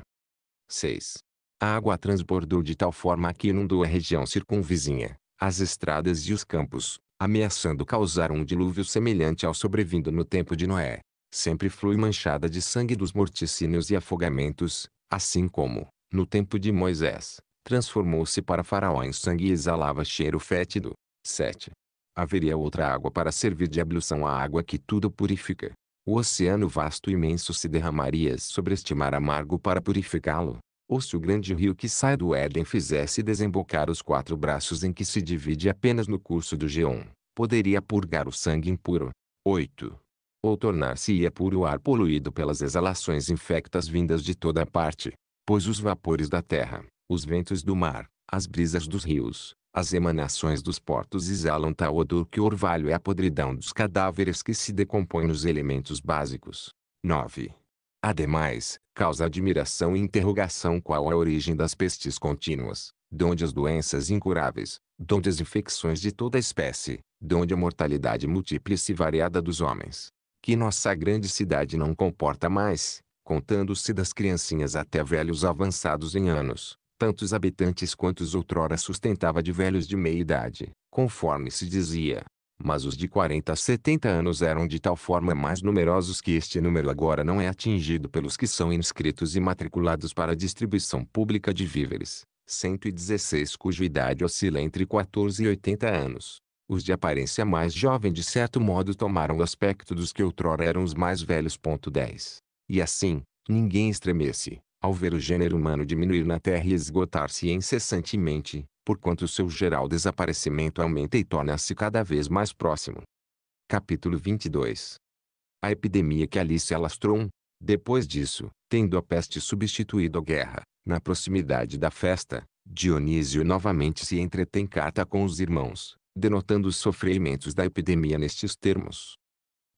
6. A água transbordou de tal forma que inundou a região circunvizinha, as estradas e os campos, ameaçando causar um dilúvio semelhante ao sobrevindo no tempo de Noé. Sempre flui manchada de sangue dos morticínios e afogamentos, assim como, no tempo de Moisés, transformou-se para Faraó em sangue e exalava cheiro fétido. 7. Haveria outra água para servir de ablução à água que tudo purifica. O oceano vasto e imenso se derramaria sobre este mar amargo para purificá-lo. Ou se o grande rio que sai do Éden fizesse desembocar os 4 braços em que se divide apenas no curso do Geom, poderia purgar o sangue impuro. 8. Ou tornar-se-ia puro o ar poluído pelas exalações infectas vindas de toda parte, pois os vapores da terra, os ventos do mar, as brisas dos rios, as emanações dos portos exalam tal odor que o orvalho é a podridão dos cadáveres que se decompõem nos elementos básicos. 9. Ademais, causa admiração e interrogação qual a origem das pestes contínuas, donde as doenças incuráveis, donde as infecções de toda espécie, donde a mortalidade múltipla e variada dos homens. Que nossa grande cidade não comporta mais, contando-se das criancinhas até velhos avançados em anos, tantos habitantes quantos outrora sustentava de velhos de meia idade, conforme se dizia. Mas os de 40 a 70 anos eram de tal forma mais numerosos que este número agora não é atingido pelos que são inscritos e matriculados para a distribuição pública de víveres, 116 cuja idade oscila entre 14 e 80 anos. Os de aparência mais jovem de certo modo tomaram o aspecto dos que outrora eram os mais velhos. 10. E assim, ninguém estremece, ao ver o gênero humano diminuir na terra e esgotar-se incessantemente, porquanto seu geral desaparecimento aumenta e torna-se cada vez mais próximo. Capítulo 22. A epidemia que ali se alastrou. Depois disso, tendo a peste substituído a guerra, na proximidade da festa, Dionísio novamente se entretém carta com os irmãos, denotando os sofrimentos da epidemia nestes termos.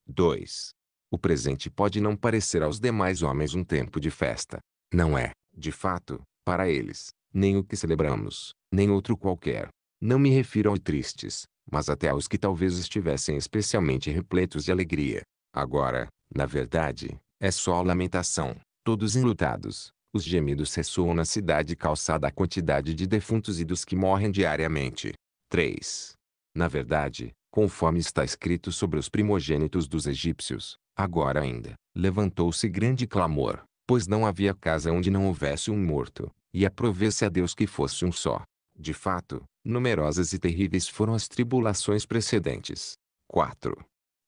2. O presente pode não parecer aos demais homens um tempo de festa. Não é, de fato, para eles, nem o que celebramos, nem outro qualquer. Não me refiro aos tristes, mas até aos que talvez estivessem especialmente repletos de alegria. Agora, na verdade, é só lamentação, todos enlutados. Os gemidos ressoam na cidade calçada a quantidade de defuntos e dos que morrem diariamente. 3. Na verdade, conforme está escrito sobre os primogênitos dos egípcios, agora ainda, levantou-se grande clamor, pois não havia casa onde não houvesse um morto, e aprove-se a Deus que fosse um só. De fato, numerosas e terríveis foram as tribulações precedentes. 4.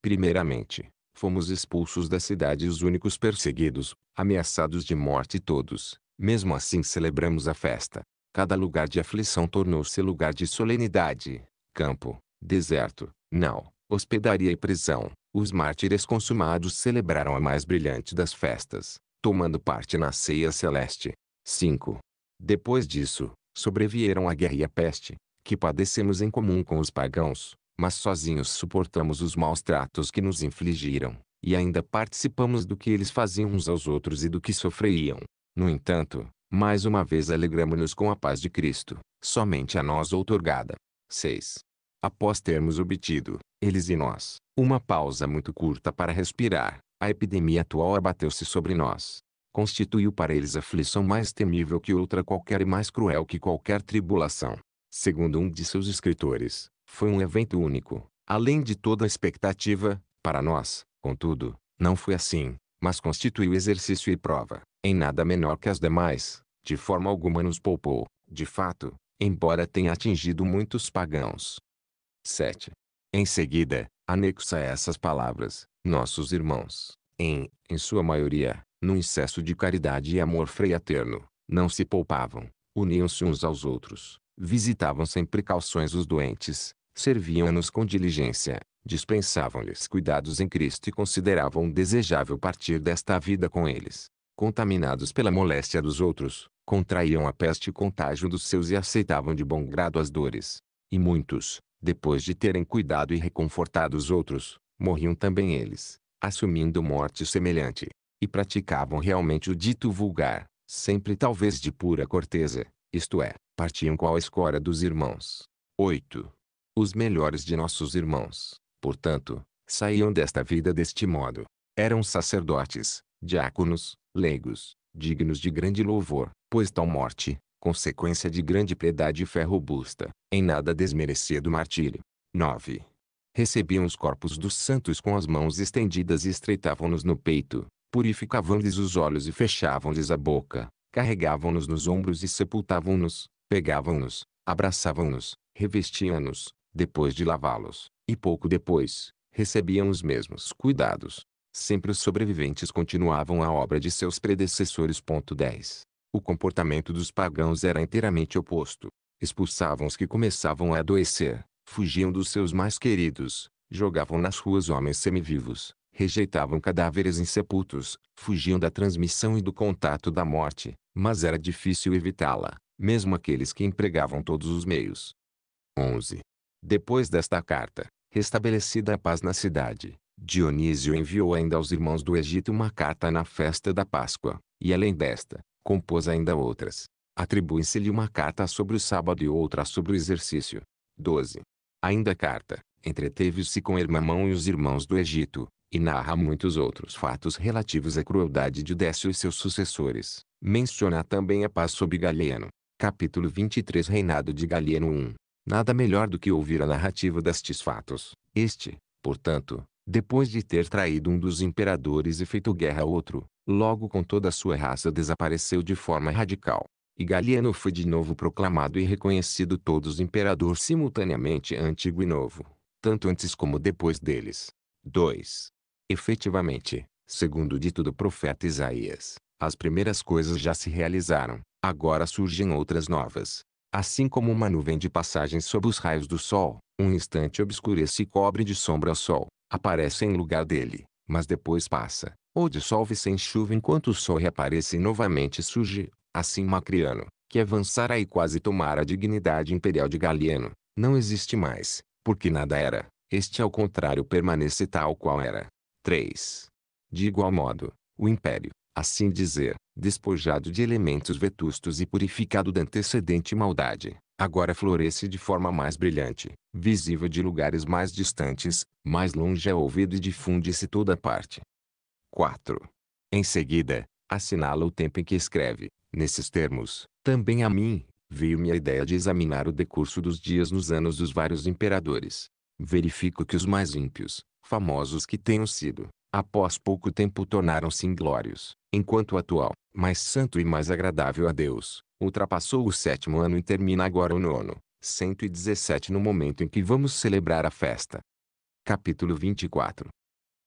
Primeiramente, fomos expulsos da cidade os únicos perseguidos, ameaçados de morte todos. Mesmo assim celebramos a festa. Cada lugar de aflição tornou-se lugar de solenidade. Campo, deserto, nau, hospedaria e prisão. Os mártires consumados celebraram a mais brilhante das festas, tomando parte na ceia celeste. 5. Depois disso, sobrevieram a guerra e a peste, que padecemos em comum com os pagãos, mas sozinhos suportamos os maus tratos que nos infligiram, e ainda participamos do que eles faziam uns aos outros e do que sofriam. No entanto, mais uma vez alegramo-nos com a paz de Cristo, somente a nós outorgada. 6. Após termos obtido, eles e nós, uma pausa muito curta para respirar, a epidemia atual abateu-se sobre nós. Constituiu para eles aflição mais temível que outra qualquer e mais cruel que qualquer tribulação. Segundo um de seus escritores, foi um evento único, além de toda a expectativa. Para nós, contudo, não foi assim, mas constituiu exercício e prova, em nada menor que as demais, de forma alguma nos poupou, de fato, embora tenha atingido muitos pagãos. 7. Em seguida, anexa a essas palavras, nossos irmãos, em sua maioria, num excesso de caridade e amor fraterno, não se poupavam, Uniam-se uns aos outros, visitavam sem precauções os doentes, serviam-nos com diligência, dispensavam-lhes cuidados em Cristo e consideravam desejável partir desta vida com eles. Contaminados pela moléstia dos outros, contraíam a peste e contágio dos seus e aceitavam de bom grado as dores. E muitos, depois de terem cuidado e reconfortado os outros, morriam também eles, assumindo morte semelhante. E praticavam realmente o dito vulgar, sempre talvez de pura corteza, isto é, partiam com a escória dos irmãos. 8. Os melhores de nossos irmãos, portanto, saíam desta vida deste modo. Eram sacerdotes, diáconos, leigos, dignos de grande louvor, pois tal morte, consequência de grande piedade e fé robusta, em nada desmerecia do martírio. 9. Recebiam os corpos dos santos com as mãos estendidas e estreitavam-nos no peito, purificavam-lhes os olhos e fechavam-lhes a boca, carregavam-nos nos ombros e sepultavam-nos, pegavam-nos, abraçavam-nos, revestiam-nos, depois de lavá-los, e pouco depois, recebiam os mesmos cuidados. Sempre os sobreviventes continuavam a obra de seus predecessores. 10. O comportamento dos pagãos era inteiramente oposto. Expulsavam os que começavam a adoecer, fugiam dos seus mais queridos, jogavam nas ruas homens semivivos, rejeitavam cadáveres insepultos, fugiam da transmissão e do contato da morte, mas era difícil evitá-la, mesmo aqueles que empregavam todos os meios. 11. Depois desta carta, restabelecida a paz na cidade, Dionísio enviou ainda aos irmãos do Egito uma carta na festa da Páscoa, e além desta, compôs ainda outras. Atribui-se-lhe uma carta sobre o sábado e outra sobre o exercício. 12. Ainda a carta, entreteve-se com Hermamão e os irmãos do Egito, e narra muitos outros fatos relativos à crueldade de Décio e seus sucessores. Menciona também a paz sob Galeno. Capítulo 23. Reinado de Galeno 1. Nada melhor do que ouvir a narrativa destes fatos. Este, portanto, depois de ter traído um dos imperadores e feito guerra a outro, logo com toda a sua raça desapareceu de forma radical. E Galeno foi de novo proclamado e reconhecido todos imperador simultaneamente antigo e novo, tanto antes como depois deles. 2. Efetivamente, segundo o dito do profeta Isaías, as primeiras coisas já se realizaram, agora surgem outras novas. Assim como uma nuvem de passagem sob os raios do sol, um instante obscurece e cobre de sombra o sol, aparece em lugar dele, mas depois passa, ou dissolve-se em chuva enquanto o sol reaparece e novamente surge. Assim Macriano, que avançara e quase tomara a dignidade imperial de Galeno, não existe mais, porque nada era, este ao contrário permanece tal qual era. 3. De igual modo, o império, assim dizer, despojado de elementos vetustos e purificado da antecedente maldade, agora floresce de forma mais brilhante, visível de lugares mais distantes, mais longe é ouvido e difunde-se toda parte. 4. Em seguida, assinala o tempo em que escreve. Nesses termos, também a mim, veio-me a ideia de examinar o decurso dos dias nos anos dos vários imperadores. Verifico que os mais ímpios, famosos que tenham sido, após pouco tempo tornaram-se inglórios, enquanto o atual, mais santo e mais agradável a Deus, ultrapassou o 7º ano e termina agora o 9º, 117 no momento em que vamos celebrar a festa. Capítulo 24.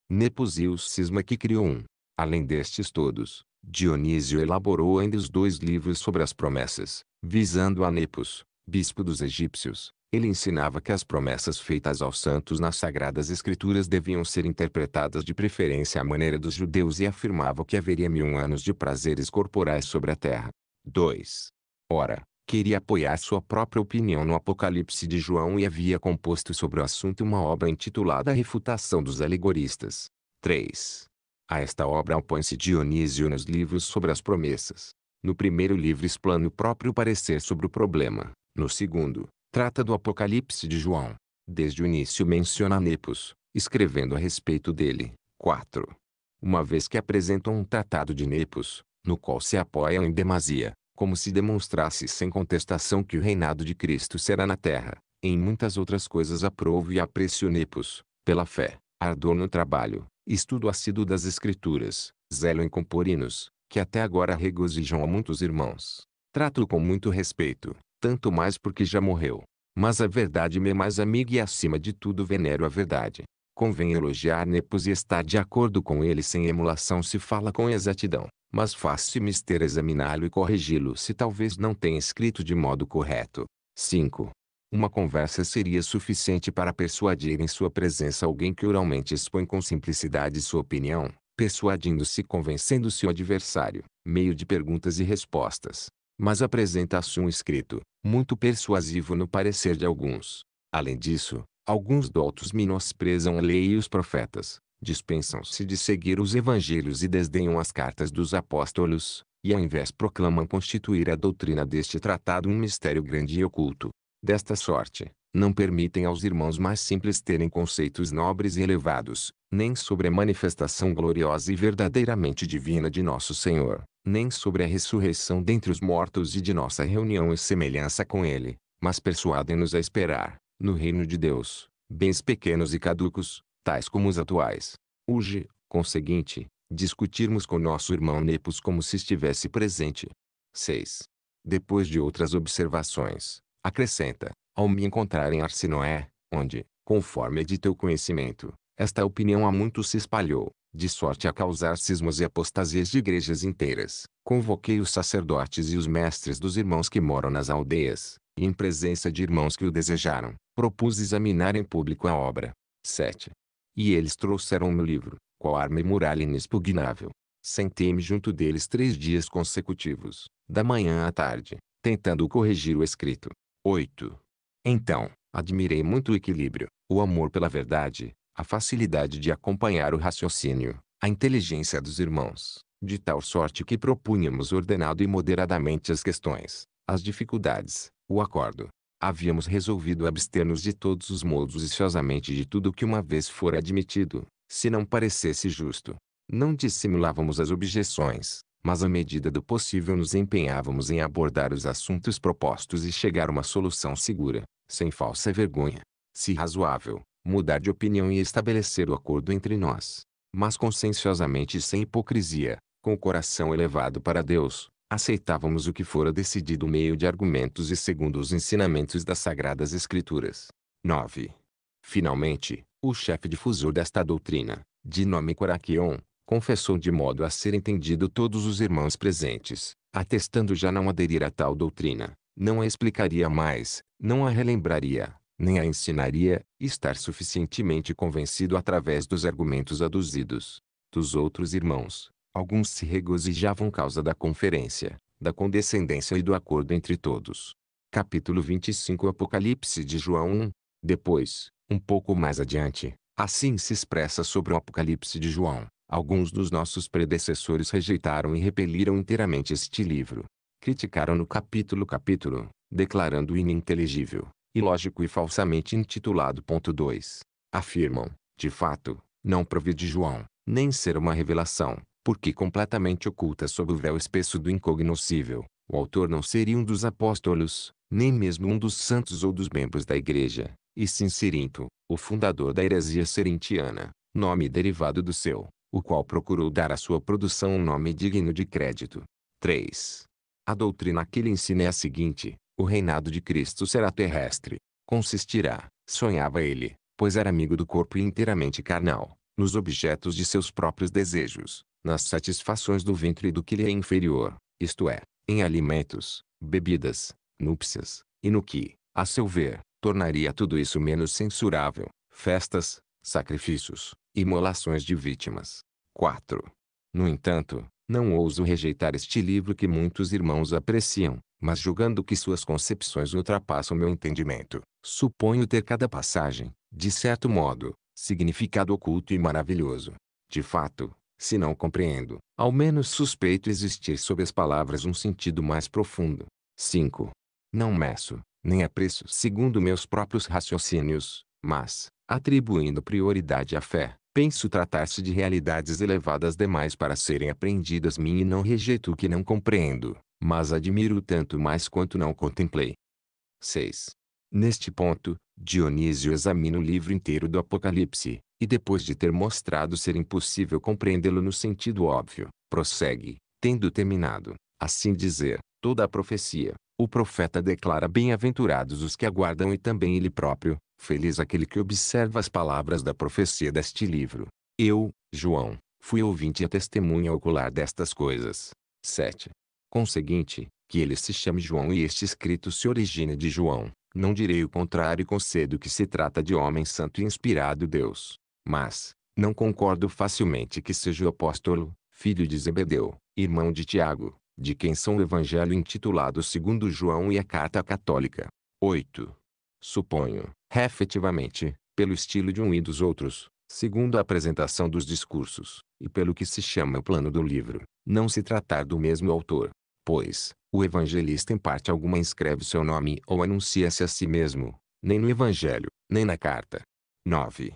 Nepos e o cisma que criou um. Além destes todos, Dionísio elaborou ainda os 2 livros sobre as promessas, visando a Nepos, bispo dos egípcios. Ele ensinava que as promessas feitas aos santos nas Sagradas Escrituras deviam ser interpretadas de preferência à maneira dos judeus e afirmava que haveria 1000 anos de prazeres corporais sobre a terra. 2. Ora, queria apoiar sua própria opinião no Apocalipse de João e havia composto sobre o assunto uma obra intitulada A Refutação dos Alegoristas. 3. A esta obra opõe-se Dionísio nos livros sobre as promessas. No primeiro livro explana o próprio parecer sobre o problema. No segundo, trata do Apocalipse de João. Desde o início menciona Nepos, escrevendo a respeito dele. 4. Uma vez que apresentam um tratado de Nepos, no qual se apoiam em demasia, como se demonstrasse sem contestação que o reinado de Cristo será na terra, em muitas outras coisas aprovo e aprecio Nepos, pela fé, ardor no trabalho, estudo assíduo das Escrituras, zelo em compor hinos, que até agora regozijam a muitos irmãos. Trato-o com muito respeito, tanto mais porque já morreu. Mas a verdade me é mais amiga e acima de tudo venero a verdade. Convém elogiar Nepos e estar de acordo com ele sem emulação se fala com exatidão. mas faz-se mister examiná-lo e corrigi-lo se talvez não tenha escrito de modo correto. 5. Uma conversa seria suficiente para persuadir em sua presença alguém que oralmente expõe com simplicidade sua opinião, persuadindo-se e convencendo-se o adversário, meio de perguntas e respostas. Mas apresenta-se um escrito, muito persuasivo no parecer de alguns. Além disso, alguns doutos menosprezam a lei e os profetas, dispensam-se de seguir os evangelhos e desdenham as cartas dos apóstolos, e ao invés proclamam constituir a doutrina deste tratado um mistério grande e oculto. Desta sorte, não permitem aos irmãos mais simples terem conceitos nobres e elevados, nem sobre a manifestação gloriosa e verdadeiramente divina de nosso Senhor, nem sobre a ressurreição dentre os mortos e de nossa reunião e semelhança com Ele, mas persuadem-nos a esperar, no reino de Deus, bens pequenos e caducos, tais como os atuais. Urge, conseguinte, discutirmos com nosso irmão Nepos como se estivesse presente. 6. Depois de outras observações, acrescenta, ao me encontrar em Arsinoé, onde, conforme é de teu conhecimento, esta opinião há muito se espalhou, de sorte a causar cismos e apostasias de igrejas inteiras, convoquei os sacerdotes e os mestres dos irmãos que moram nas aldeias, e em presença de irmãos que o desejaram, propus examinar em público a obra. 7. E eles trouxeram-me o livro, qual arma e muralha inexpugnável. Sentei-me junto deles 3 dias consecutivos, da manhã à tarde, tentando corrigir o escrito. 8. Então, admirei muito o equilíbrio, o amor pela verdade, a facilidade de acompanhar o raciocínio, a inteligência dos irmãos, de tal sorte que propunhamos ordenado e moderadamente as questões, as dificuldades, o acordo. Havíamos resolvido abster-nos de todos os modos e ciosamente de tudo que uma vez fora admitido, se não parecesse justo. Não dissimulávamos as objeções, mas à medida do possível nos empenhávamos em abordar os assuntos propostos e chegar a uma solução segura, sem falsa vergonha. Se razoável, mudar de opinião e estabelecer o acordo entre nós. Mas conscienciosamente e sem hipocrisia, com o coração elevado para Deus, aceitávamos o que fora decidido meio de argumentos e segundo os ensinamentos das Sagradas Escrituras. 9. Finalmente, o chefe difusor desta doutrina, de nome Coraquion, confessou de modo a ser entendido todos os irmãos presentes, atestando já não aderir a tal doutrina, não a explicaria mais, não a relembraria, nem a ensinaria, e estar suficientemente convencido através dos argumentos aduzidos. Dos outros irmãos, alguns se regozijavam causa da conferência, da condescendência e do acordo entre todos. Capítulo 25 Apocalipse de João 1. Depois, um pouco mais adiante, assim se expressa sobre o Apocalipse de João. Alguns dos nossos predecessores rejeitaram e repeliram inteiramente este livro. Criticaram-no capítulo, declarando-o ininteligível, ilógico e falsamente intitulado. 2. Afirmam, de fato, não provir de João, nem ser uma revelação, porque completamente oculta sob o véu espesso do incognoscível. O autor não seria um dos apóstolos, nem mesmo um dos santos ou dos membros da igreja, e sim Cirinto, o fundador da heresia serintiana, nome derivado do seu, o qual procurou dar à sua produção um nome digno de crédito. 3. A doutrina que ele ensina é a seguinte: o reinado de Cristo será terrestre. Consistirá, sonhava ele, pois era amigo do corpo e inteiramente carnal, nos objetos de seus próprios desejos, nas satisfações do ventre e do que lhe é inferior, isto é, em alimentos, bebidas, núpcias, e no que, a seu ver, tornaria tudo isso menos censurável, festas, sacrifícios, imolações de vítimas. 4. No entanto, não ouso rejeitar este livro que muitos irmãos apreciam, mas julgando que suas concepções ultrapassam meu entendimento, suponho ter cada passagem, de certo modo, significado oculto e maravilhoso. De fato, se não compreendo, ao menos suspeito existir sob as palavras um sentido mais profundo. 5. Não meço, nem apreço segundo meus próprios raciocínios, mas, atribuindo prioridade à fé, penso tratar-se de realidades elevadas demais para serem apreendidas e não rejeito o que não compreendo, mas admiro tanto mais quanto não contemplei. 6. Neste ponto, Dionísio examina o livro inteiro do Apocalipse, e depois de ter mostrado ser impossível compreendê-lo no sentido óbvio, prossegue, tendo terminado, assim dizer, toda a profecia, o profeta declara bem-aventurados os que aguardam e também ele próprio, feliz aquele que observa as palavras da profecia deste livro. Eu, João, fui ouvinte e testemunha ocular destas coisas. 7. Conseguinte, que ele se chame João e este escrito se origine de João, não direi o contrário e concedo que se trata de homem santo e inspirado Deus. Mas, não concordo facilmente que seja o apóstolo, filho de Zebedeu, irmão de Tiago, de quem são o evangelho intitulado segundo João e a carta católica. 8. Suponho, efetivamente, pelo estilo de um e dos outros, segundo a apresentação dos discursos, e pelo que se chama o plano do livro, não se tratar do mesmo autor. Pois, o evangelista em parte alguma inscreve seu nome ou anuncia-se a si mesmo, nem no evangelho, nem na carta. 9.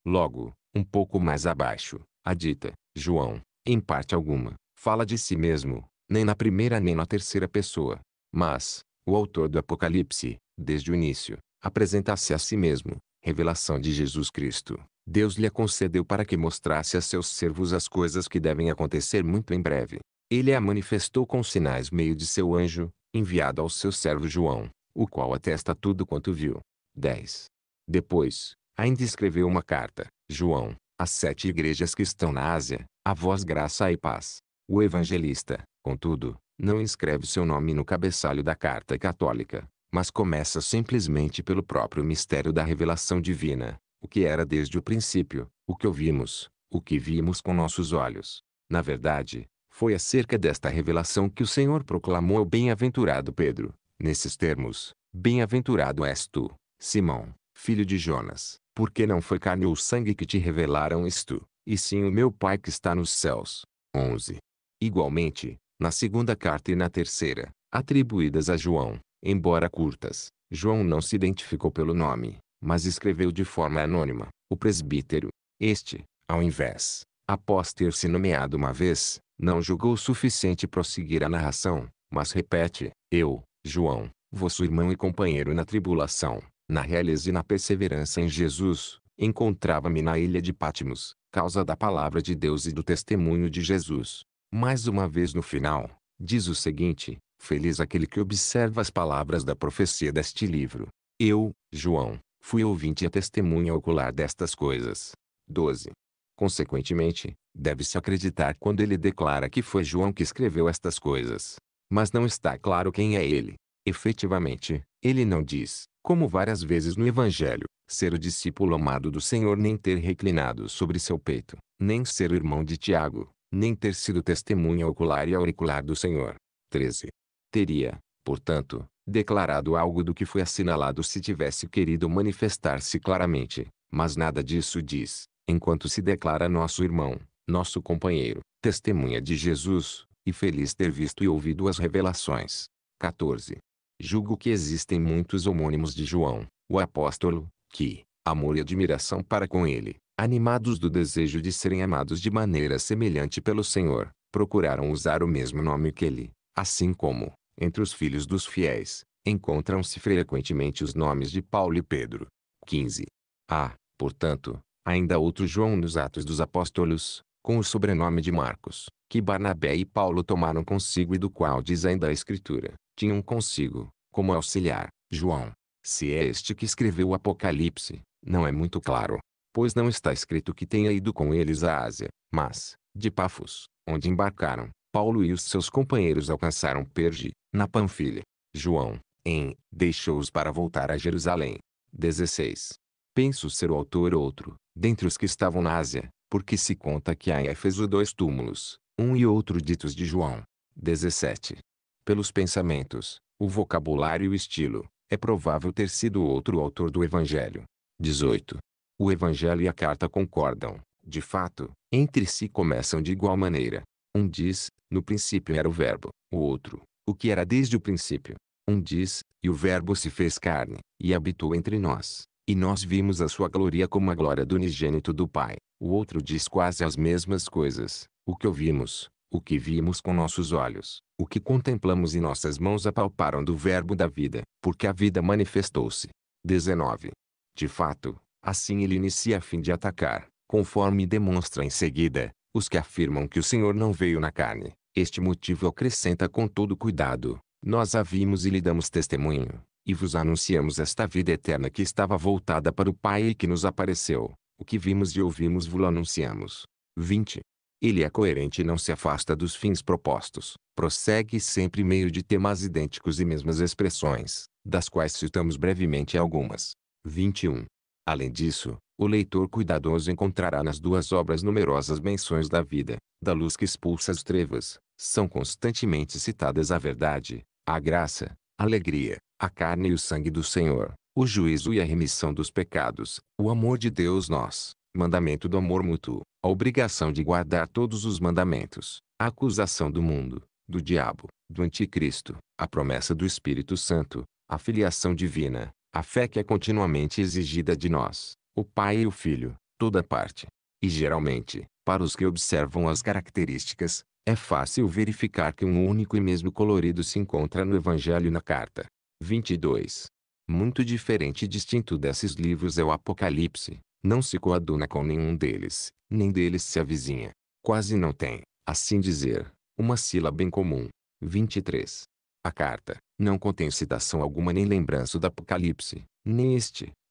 Logo, um pouco mais abaixo, a dita, João, em parte alguma, fala de si mesmo, nem na primeira nem na terceira pessoa. Mas, o autor do Apocalipse, desde o início, apresenta-se a si mesmo, revelação de Jesus Cristo. Deus lhe a concedeu para que mostrasse a seus servos as coisas que devem acontecer muito em breve. Ele a manifestou com sinais meio de seu anjo, enviado ao seu servo João, o qual atesta tudo quanto viu. 10. Depois, ainda escreveu uma carta, João, às 7 igrejas que estão na Ásia, a vós graça e paz. O evangelista, contudo, não inscreve seu nome no cabeçalho da carta católica, mas começa simplesmente pelo próprio mistério da revelação divina, o que era desde o princípio, o que ouvimos, o que vimos com nossos olhos. Na verdade, foi acerca desta revelação que o Senhor proclamou ao bem-aventurado Pedro, nesses termos: Bem-aventurado és tu, Simão, filho de Jonas, porque não foi carne ou sangue que te revelaram isto, e sim o meu Pai que está nos céus. 11. Igualmente, na segunda carta e na terceira, atribuídas a João, embora curtas, João não se identificou pelo nome, mas escreveu de forma anônima, o presbítero. Este, ao invés, após ter se nomeado uma vez, não julgou suficiente prosseguir a narração, mas repete: Eu, João, vosso irmão e companheiro na tribulação, na realeza e na perseverança em Jesus, encontrava-me na ilha de Patmos, causa da palavra de Deus e do testemunho de Jesus. Mais uma vez no final, diz o seguinte: Feliz aquele que observa as palavras da profecia deste livro. Eu, João, fui ouvinte e testemunha ocular destas coisas. 12. Consequentemente, deve-se acreditar quando ele declara que foi João que escreveu estas coisas. Mas não está claro quem é ele. Efetivamente, ele não diz, como várias vezes no Evangelho, ser o discípulo amado do Senhor, nem ter reclinado sobre seu peito, nem ser o irmão de Tiago, nem ter sido testemunha ocular e auricular do Senhor. 13. Teria, portanto, declarado algo do que foi assinalado se tivesse querido manifestar-se claramente, mas nada disso diz, enquanto se declara nosso irmão, nosso companheiro, testemunha de Jesus, e feliz ter visto e ouvido as revelações. 14. Julgo que existem muitos homônimos de João, o apóstolo, que, amor e admiração para com ele, animados do desejo de serem amados de maneira semelhante pelo Senhor, procuraram usar o mesmo nome que ele, assim como, entre os filhos dos fiéis, encontram-se frequentemente os nomes de Paulo e Pedro. 15. Há, portanto, ainda outro João nos Atos dos Apóstolos, com o sobrenome de Marcos, que Barnabé e Paulo tomaram consigo e do qual diz ainda a Escritura, tinham consigo, como auxiliar, João. Se é este que escreveu o Apocalipse, não é muito claro, pois não está escrito que tenha ido com eles à Ásia, mas, de Pafos, onde embarcaram, Paulo e os seus companheiros alcançaram Perge, na Panfilha. João, deixou-os para voltar a Jerusalém. 16. Penso ser o autor outro, dentre os que estavam na Ásia, porque se conta que há em Éfeso 2 túmulos, um e outro ditos de João. 17. Pelos pensamentos, o vocabulário e o estilo, é provável ter sido outro autor do Evangelho. 18. O Evangelho e a carta concordam, de fato, entre si começam de igual maneira. Um diz, no princípio era o Verbo, o outro, o que era desde o princípio. Um diz, e o Verbo se fez carne, e habitou entre nós, e nós vimos a sua glória como a glória do unigênito do Pai. O outro diz quase as mesmas coisas, o que ouvimos, o que vimos com nossos olhos, o que contemplamos e nossas mãos apalparam do Verbo da vida, porque a vida manifestou-se. 19. De fato, assim ele inicia a fim de atacar, conforme demonstra em seguida, os que afirmam que o Senhor não veio na carne. Este motivo acrescenta com todo cuidado: nós a vimos e lhe damos testemunho, e vos anunciamos esta vida eterna que estava voltada para o Pai e que nos apareceu. O que vimos e ouvimos vô-lo anunciamos. 20. Ele é coerente e não se afasta dos fins propostos. Prossegue sempre meio de temas idênticos e mesmas expressões, das quais citamos brevemente algumas. 21. Além disso, o leitor cuidadoso encontrará nas duas obras numerosas menções da vida, da luz que expulsa as trevas. São constantemente citadas a verdade, a graça, a alegria, a carne e o sangue do Senhor, o juízo e a remissão dos pecados, o amor de Deus mandamento do amor mútuo, a obrigação de guardar todos os mandamentos, a acusação do mundo, do diabo, do anticristo, a promessa do Espírito Santo, a filiação divina, a fé que é continuamente exigida de nós, o Pai e o Filho, toda parte. E geralmente, para os que observam as características, é fácil verificar que um único e mesmo colorido se encontra no Evangelho e na carta. 22. Muito diferente e distinto desses livros é o Apocalipse. Não se coaduna com nenhum deles, nem deles se avizinha. Quase não tem, assim dizer, uma sílaba em comum. 23. A carta não contém citação alguma nem lembrança do Apocalipse, nem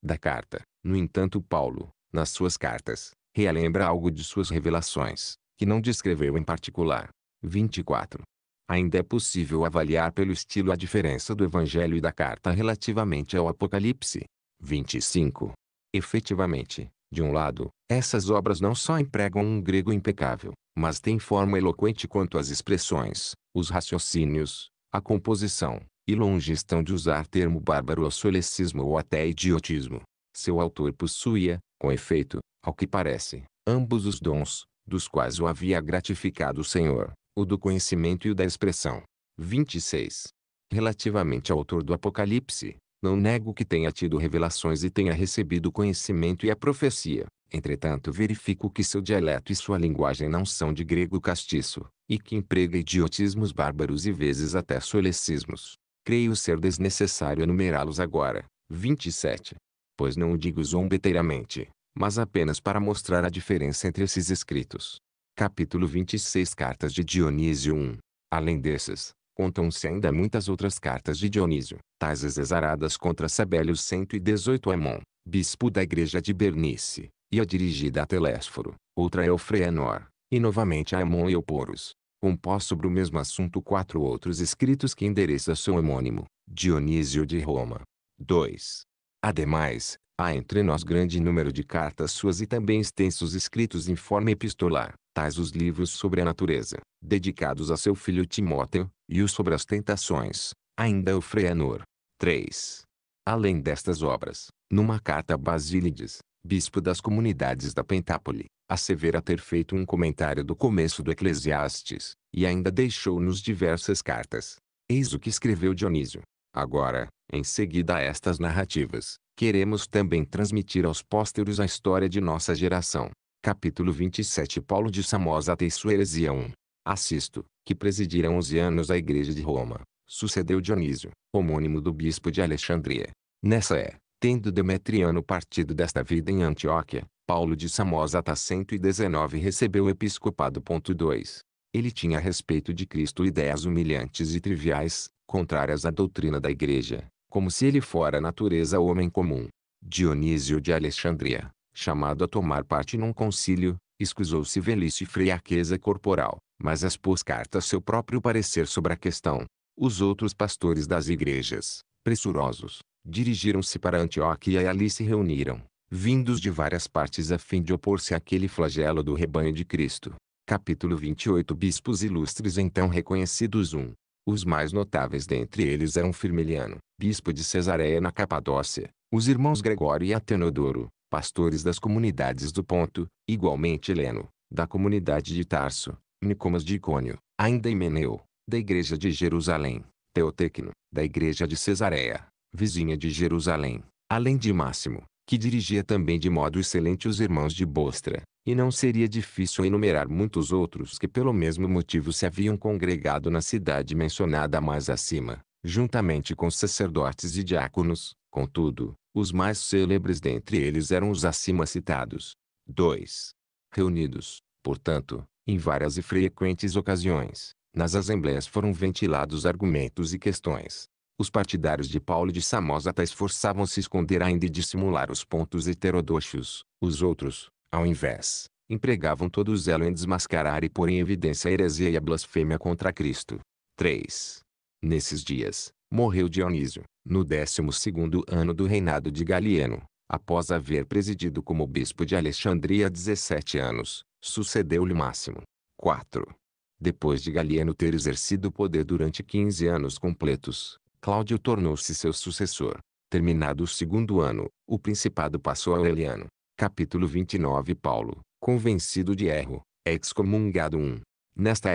da carta. No entanto, Paulo, nas suas cartas, relembra algo de suas revelações, que não descreveu em particular. 24. Ainda é possível avaliar pelo estilo a diferença do Evangelho e da carta relativamente ao Apocalipse. 25. Efetivamente, de um lado, essas obras não só empregam um grego impecável, mas têm forma eloquente quanto às expressões, os raciocínios, a composição, e longe estão de usar termo bárbaro ou solecismo ou até idiotismo. Seu autor possuía, com efeito, ao que parece, ambos os dons, dos quais o havia gratificado o Senhor, o do conhecimento e o da expressão. 26. Relativamente ao autor do Apocalipse, não nego que tenha tido revelações e tenha recebido conhecimento e a profecia. Entretanto, verifico que seu dialeto e sua linguagem não são de grego castiço, e que emprega idiotismos bárbaros e vezes até solecismos. Creio ser desnecessário enumerá-los agora. 27. Pois não o digo zombeteiramente, mas apenas para mostrar a diferença entre esses escritos. Capítulo 26. Cartas de Dionísio 1. Além desses, contam-se ainda muitas outras cartas de Dionísio, tais as exaradas contra Sabélio 118 a Amon, bispo da igreja de Bernice, e a dirigida a Telésforo, outra a Eufrenor, e novamente a Amon e Euporos. Compós sobre o mesmo assunto 4 outros escritos que endereça seu homônimo, Dionísio de Roma. 2. Ademais, há entre nós grande número de cartas suas e também extensos escritos em forma epistolar, tais os livros sobre a natureza, dedicados a seu filho Timóteo, e os sobre as tentações, ainda Eufrenor. 3. Além destas obras, numa carta a Basílides, bispo das comunidades da Pentápole, assevera ter feito um comentário do começo do Eclesiastes, e ainda deixou-nos diversas cartas. Eis o que escreveu Dionísio. Agora, em seguida a estas narrativas, queremos também transmitir aos pósteros a história de nossa geração. Capítulo 27. Paulo de Samosata e sua heresia 1. Assisto, que presidira 11 anos a igreja de Roma, sucedeu Dionísio, homônimo do bispo de Alexandria. Nessa tendo Demetriano partido desta vida em Antioquia, Paulo de Samosata 119 recebeu o episcopado. 2. Ele tinha a respeito de Cristo ideias humilhantes e triviais, contrárias à doutrina da igreja, como se ele fora natureza homem comum. Dionísio de Alexandria, chamado a tomar parte num concílio, escusou-se velhice e fraqueza corporal, mas expôs carta seu próprio parecer sobre a questão. Os outros pastores das igrejas, pressurosos, dirigiram-se para Antioquia e ali se reuniram, vindos de várias partes a fim de opor-se àquele flagelo do rebanho de Cristo. Capítulo 28. Bispos ilustres então reconhecidos 1. Os mais notáveis dentre eles eram Firmiliano, bispo de Cesareia na Capadócia, os irmãos Gregório e Atenodoro, pastores das comunidades do Ponto, igualmente Heleno, da comunidade de Tarso, Nicomas de Icônio, ainda Himeneu, da igreja de Jerusalém, Teotecno, da igreja de Cesareia, vizinha de Jerusalém, além de Máximo, que dirigia também de modo excelente os irmãos de Bostra, e não seria difícil enumerar muitos outros que pelo mesmo motivo se haviam congregado na cidade mencionada mais acima, juntamente com sacerdotes e diáconos. Contudo, os mais célebres dentre eles eram os acima citados. 2. Reunidos, portanto, em várias e frequentes ocasiões, nas assembleias foram ventilados argumentos e questões. Os partidários de Paulo de Samosata esforçavam-se esconder ainda e dissimular os pontos heterodoxos. Os outros, ao invés, empregavam todo o zelo em desmascarar e pôr em evidência a heresia e a blasfêmia contra Cristo. 3. Nesses dias, morreu Dionísio, no 12º ano do reinado de Galieno, após haver presidido como bispo de Alexandria 17 anos, sucedeu-lhe Máximo. 4. Depois de Galieno ter exercido o poder durante 15 anos completos, Cláudio tornou-se seu sucessor. Terminado o 2º ano, o principado passou a Aureliano. Capítulo 29. Paulo, convencido de erro, é excomungado. Nesta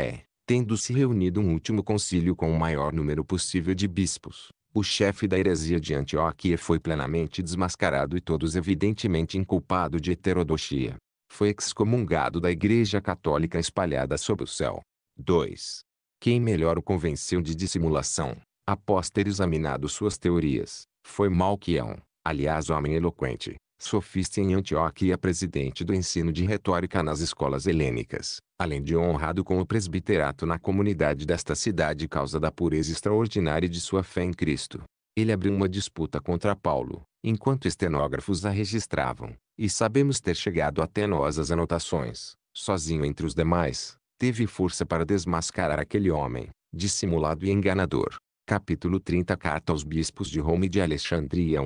tendo-se reunido um último concílio com o maior número possível de bispos, o chefe da heresia de Antioquia foi plenamente desmascarado e todos evidentemente inculpado de heterodoxia. Foi excomungado da Igreja Católica espalhada sob o céu. 2. Quem melhor o convenceu de dissimulação, após ter examinado suas teorias, foi Malquião, aliás homem eloquente, sofista em Antioquia, presidente do ensino de retórica nas escolas helênicas, além de honrado com o presbiterato na comunidade desta cidade causa da pureza extraordinária de sua fé em Cristo. Ele abriu uma disputa contra Paulo, enquanto estenógrafos a registravam, e sabemos ter chegado até nós as anotações. Sozinho entre os demais, teve força para desmascarar aquele homem, dissimulado e enganador. Capítulo 30. Carta aos bispos de Roma e de Alexandria.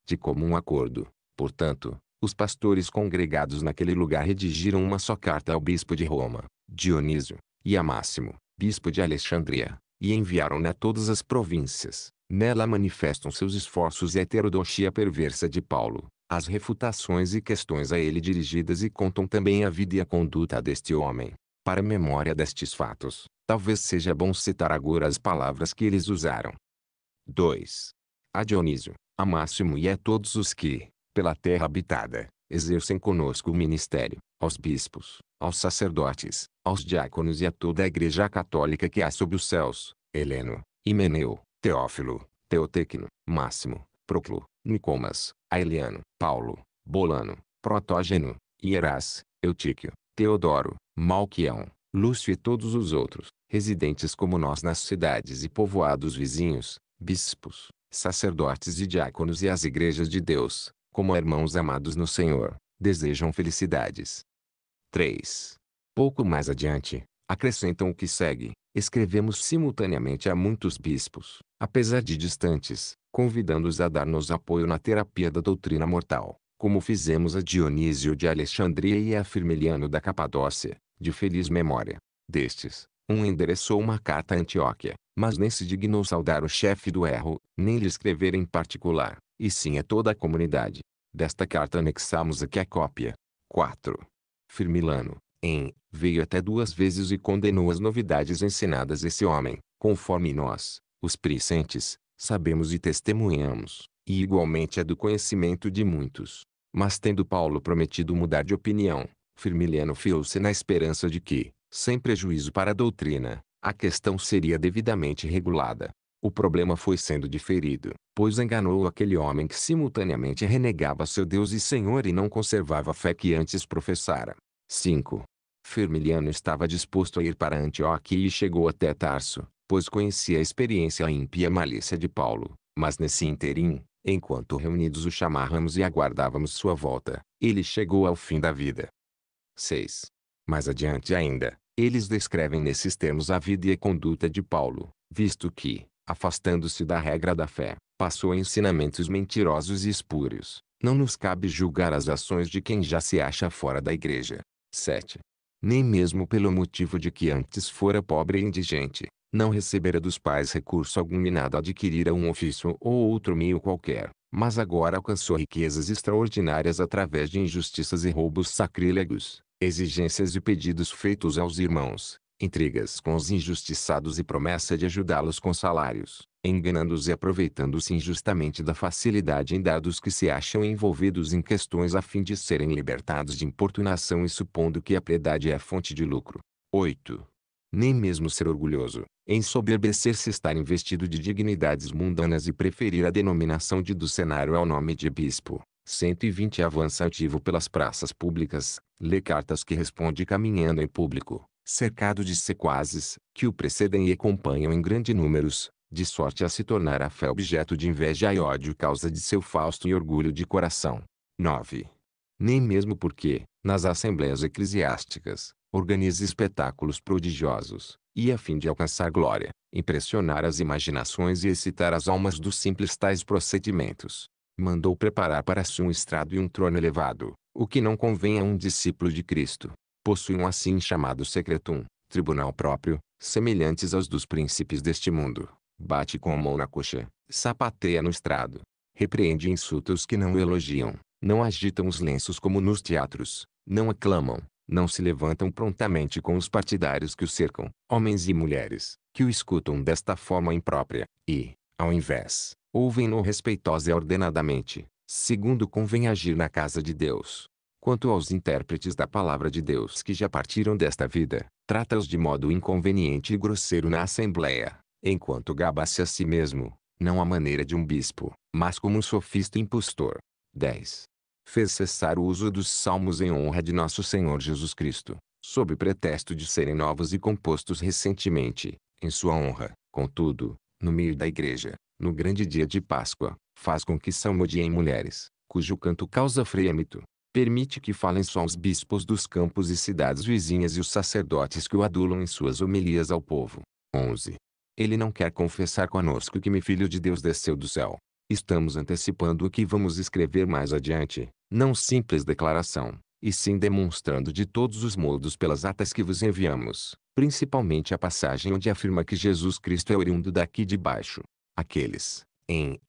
De comum acordo, portanto, os pastores congregados naquele lugar redigiram uma só carta ao bispo de Roma, Dionísio, e a Máximo, bispo de Alexandria, e enviaram-na a todas as províncias. Nela manifestam seus esforços e a heterodoxia perversa de Paulo, as refutações e questões a ele dirigidas, e contam também a vida e a conduta deste homem. Para a memória destes fatos, talvez seja bom citar agora as palavras que eles usaram. 2. A Dionísio, a Máximo e a todos os que, pela terra habitada, exercem conosco o ministério, aos bispos, aos sacerdotes, aos diáconos e a toda a Igreja Católica que há sob os céus, Heleno, Himeneu, Teófilo, Teotecno, Máximo, Proclo, Nicomas, Aeliano, Paulo, Bolano, Protógeno, Hieras, Eutíquio, Teodoro, Malquião, Lúcio e todos os outros, residentes como nós nas cidades e povoados vizinhos, bispos, sacerdotes e diáconos e as igrejas de Deus, como irmãos amados no Senhor, desejam felicidades. 3. Pouco mais adiante, acrescentam o que segue: escrevemos simultaneamente a muitos bispos, apesar de distantes, convidando-os a dar-nos apoio na terapia da doutrina mortal, como fizemos a Dionísio de Alexandria e a Firmiliano da Capadócia, de feliz memória. Destes, endereçou uma carta a Antioquia, mas nem se dignou saudar o chefe do erro, nem lhe escrever em particular, e sim a toda a comunidade. Desta carta anexamos aqui a cópia. 4. Firmiliano, veio até 2 vezes e condenou as novidades ensinadas esse homem, conforme nós, os presentes, sabemos e testemunhamos, e igualmente é do conhecimento de muitos. Mas tendo Paulo prometido mudar de opinião, Firmiliano fiou-se na esperança de que, sem prejuízo para a doutrina, a questão seria devidamente regulada. O problema foi sendo diferido, pois enganou aquele homem que simultaneamente renegava seu Deus e Senhor e não conservava a fé que antes professara. 5. Firmiliano estava disposto a ir para Antioquia e chegou até Tarso, pois conhecia a experiência ímpia e a malícia de Paulo, mas nesse ínterim, enquanto reunidos o chamávamos e aguardávamos sua volta, ele chegou ao fim da vida. 6. Mais adiante ainda, eles descrevem nesses termos a vida e a conduta de Paulo, visto que, afastando-se da regra da fé, passou a ensinamentos mentirosos e espúrios. Não nos cabe julgar as ações de quem já se acha fora da igreja. 7. Nem mesmo pelo motivo de que antes fora pobre e indigente, não recebera dos pais recurso algum e nada adquirira um ofício ou outro meio qualquer, mas agora alcançou riquezas extraordinárias através de injustiças e roubos sacrílegos, exigências e pedidos feitos aos irmãos, intrigas com os injustiçados e promessa de ajudá-los com salários, enganando-os e aproveitando-se injustamente da facilidade em dar dos que se acham envolvidos em questões a fim de serem libertados de importunação e supondo que a piedade é a fonte de lucro. 8. Nem mesmo ser orgulhoso, ensoberbecer-se, estar investido de dignidades mundanas e preferir a denominação de ducenário ao nome de bispo. 120. Avança ativo pelas praças públicas, lê cartas que responde caminhando em público, cercado de sequazes, que o precedem e acompanham em grande números, de sorte a se tornar a fé objeto de inveja e ódio causa de seu fausto e orgulho de coração. 9. nem mesmo porque, nas assembleias eclesiásticas, organize espetáculos prodigiosos, e a fim de alcançar glória, impressionar as imaginações e excitar as almas dos simples tais procedimentos. Mandou preparar para si um estrado e um trono elevado, o que não convém a um discípulo de Cristo. Possui um assim chamado secretum, tribunal próprio, semelhantes aos dos príncipes deste mundo. Bate com a mão na coxa, sapateia no estrado. Repreende e insulta os que não o elogiam. Não agitam os lenços como nos teatros, não aclamam, não se levantam prontamente com os partidários que o cercam, homens e mulheres, que o escutam desta forma imprópria, e, ao invés, ouvem-no respeitosa e ordenadamente, segundo convém agir na casa de Deus. Quanto aos intérpretes da palavra de Deus que já partiram desta vida, trata-os de modo inconveniente e grosseiro na assembleia, enquanto gaba-se a si mesmo, não à maneira de um bispo, mas como um sofista impostor. 10. Fez cessar o uso dos salmos em honra de nosso Senhor Jesus Cristo, sob pretexto de serem novos e compostos recentemente, em sua honra. Contudo, no meio da igreja, no grande dia de Páscoa, faz com que salmodiem mulheres, cujo canto causa frêmito. Permite que falem só os bispos dos campos e cidades vizinhas e os sacerdotes que o adulam em suas homilias ao povo. 11. Ele não quer confessar conosco que filho de Deus desceu do céu. Estamos antecipando o que vamos escrever mais adiante, não simples declaração, e sim demonstrando de todos os modos pelas atas que vos enviamos, principalmente a passagem onde afirma que Jesus Cristo é oriundo daqui de baixo. Aqueles,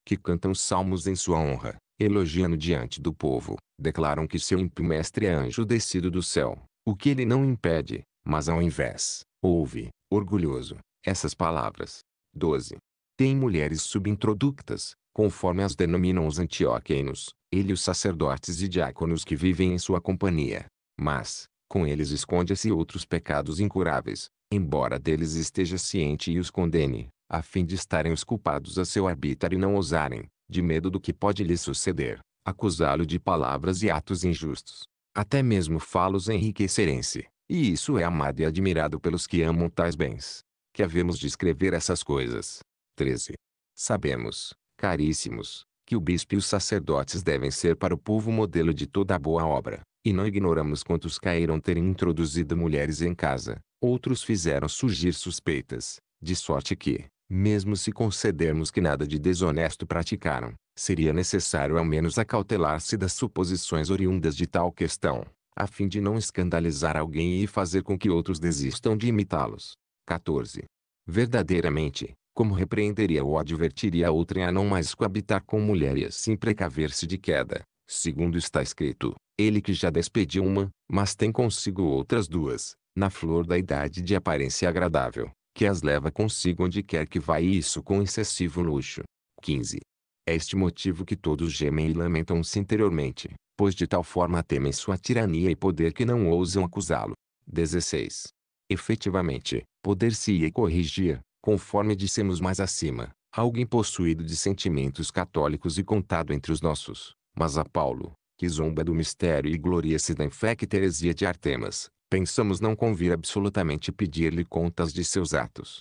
que cantam salmos em sua honra, elogiando diante do povo, declaram que seu ímpio mestre é anjo descido do céu, o que ele não impede, mas ao invés, ouve, orgulhoso, essas palavras. 12. Tem mulheres subintroductas, conforme as denominam os antioquianos, ele os sacerdotes e diáconos que vivem em sua companhia. Mas, com eles esconde-se outros pecados incuráveis, embora deles esteja ciente e os condene, a fim de estarem os culpados a seu arbítrio e não ousarem, de medo do que pode lhes suceder, acusá-lo de palavras e atos injustos. Até mesmo falos enriquecerem-se, e isso é amado e admirado pelos que amam tais bens. Que havemos de escrever essas coisas. 13. Sabemos, caríssimos, que o bispo e os sacerdotes devem ser para o povo modelo de toda a boa obra, e não ignoramos quantos caíram terem introduzido mulheres em casa, outros fizeram surgir suspeitas, de sorte que, mesmo se concedermos que nada de desonesto praticaram, seria necessário ao menos acautelar-se das suposições oriundas de tal questão, a fim de não escandalizar alguém e fazer com que outros desistam de imitá-los. 14. Verdadeiramente, como repreenderia ou advertiria a outrem a não mais coabitar com mulher e assim precaver-se de queda, segundo está escrito, ele que já despediu uma, mas tem consigo outras duas, na flor da idade de aparência agradável, que as leva consigo onde quer que vá e isso com excessivo luxo. 15. É este motivo que todos gemem e lamentam-se interiormente, pois de tal forma temem sua tirania e poder que não ousam acusá-lo. 16. Efetivamente, poder-se-ia corrigir, conforme dissemos mais acima, alguém possuído de sentimentos católicos e contado entre os nossos, mas a Paulo, que zomba do mistério e gloria-se da infecta heresia de Artemas, pensamos não convir absolutamente pedir-lhe contas de seus atos.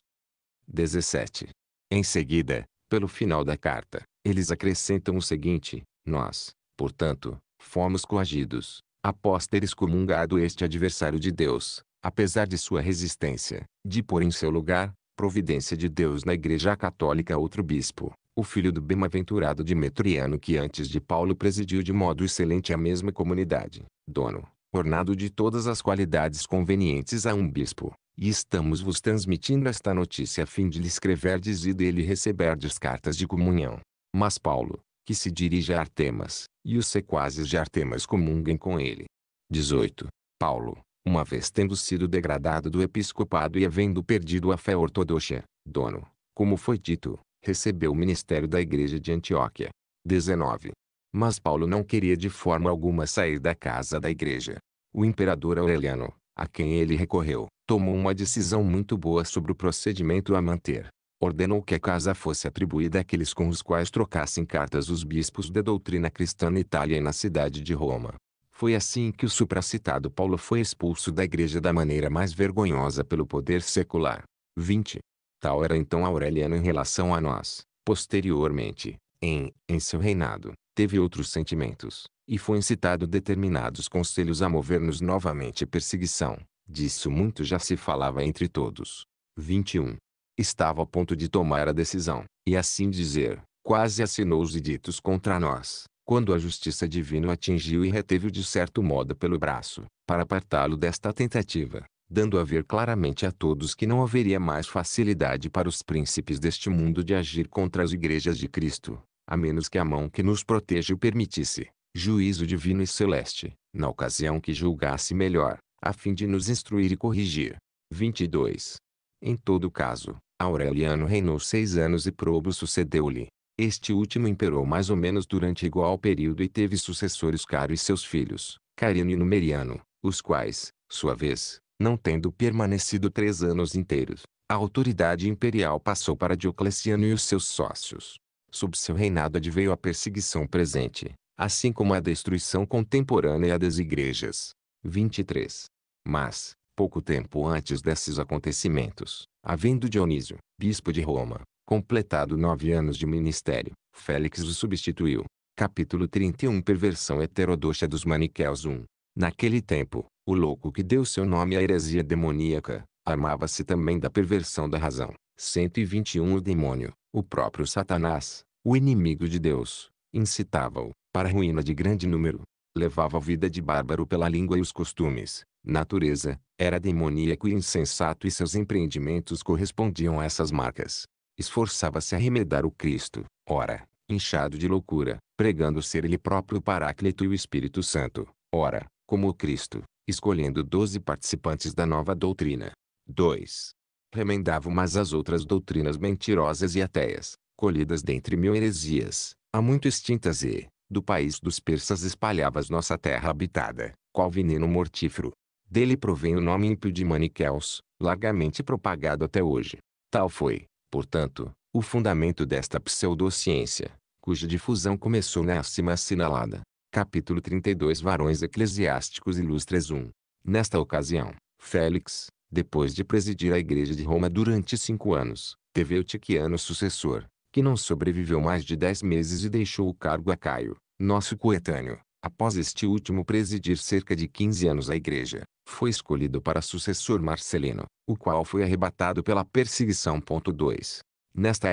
17. Em seguida, pelo final da carta, eles acrescentam o seguinte: nós, portanto, fomos coagidos, após ter excomungado este adversário de Deus, apesar de sua resistência, de pôr em seu lugar, providência de Deus na Igreja Católica outro bispo, o filho do bem-aventurado Demetriano que antes de Paulo presidiu de modo excelente a mesma comunidade, dono, ornado de todas as qualidades convenientes a um bispo, e estamos vos transmitindo esta notícia a fim de lhe escreverdes e dele receberdes cartas de comunhão. Mas Paulo, que se dirige a Artemas, e os sequazes de Artemas comunguem com ele. 18. Paulo, uma vez tendo sido degradado do episcopado e havendo perdido a fé ortodoxa, dono, como foi dito, recebeu o ministério da igreja de Antioquia. 19. Mas Paulo não queria de forma alguma sair da casa da igreja. O imperador Aureliano, a quem ele recorreu, tomou uma decisão muito boa sobre o procedimento a manter. Ordenou que a casa fosse atribuída àqueles com os quais trocassem cartas os bispos da doutrina cristã na Itália e na cidade de Roma. Foi assim que o supracitado Paulo foi expulso da igreja da maneira mais vergonhosa pelo poder secular. 20. Tal era então Aureliano em relação a nós. Posteriormente, em seu reinado, teve outros sentimentos, E foi incitado determinados conselhos a mover-nos novamente perseguição. Disso muito já se falava entre todos. 21. Estava a ponto de tomar a decisão, e assim dizer, quase assinou os editos contra nós, quando a justiça divina o atingiu e reteve-o de certo modo pelo braço, para apartá-lo desta tentativa, dando a ver claramente a todos que não haveria mais facilidade para os príncipes deste mundo de agir contra as igrejas de Cristo, a menos que a mão que nos protege o permitisse, juízo divino e celeste, na ocasião que julgasse melhor, a fim de nos instruir e corrigir. 22. Em todo caso, Aureliano reinou 6 anos e Probo sucedeu-lhe. Este último imperou mais ou menos durante igual período e teve sucessores Caro e seus filhos, Carino e Numeriano, os quais, sua vez, não tendo permanecido 3 anos inteiros, a autoridade imperial passou para Diocleciano e os seus sócios. Sob seu reinado adveio a perseguição presente, assim como a destruição contemporânea das igrejas. 23. Mas, pouco tempo antes desses acontecimentos, havendo Dionísio, bispo de Roma, completado 9 anos de ministério, Félix o substituiu. Capítulo 31. Perversão heterodoxa dos maniqueus. 1. Naquele tempo, o louco que deu seu nome à heresia demoníaca, armava-se também da perversão da razão. 121. O demônio, o próprio Satanás, o inimigo de Deus, incitava-o, para a ruína de grande número. Levava a vida de bárbaro pela língua e os costumes. Natureza, era demoníaco e insensato e seus empreendimentos correspondiam a essas marcas. Esforçava-se a remedar o Cristo, ora, inchado de loucura, pregando ser ele próprio o Paráclito e o Espírito Santo, ora, como o Cristo, escolhendo 12 participantes da nova doutrina. 2. Remendava umas as outras doutrinas mentirosas e ateias, colhidas dentre 1000 heresias, há muito extintas e, do país dos persas espalhavas nossa terra habitada, qual veneno mortífero. Dele provém o nome ímpio de maniqueus, largamente propagado até hoje. Tal foi, portanto, o fundamento desta pseudociência, cuja difusão começou na acima assinalada. Capítulo 32. Varões eclesiásticos ilustres. 1. Nesta ocasião, Félix, depois de presidir a igreja de Roma durante 5 anos, teve Eutiquiano sucessor, que não sobreviveu mais de 10 meses e deixou o cargo a Caio, nosso coetâneo. Após este último presidir cerca de 15 anos a igreja, foi escolhido para sucessor Marcelino, o qual foi arrebatado pela perseguição. 2. Nesta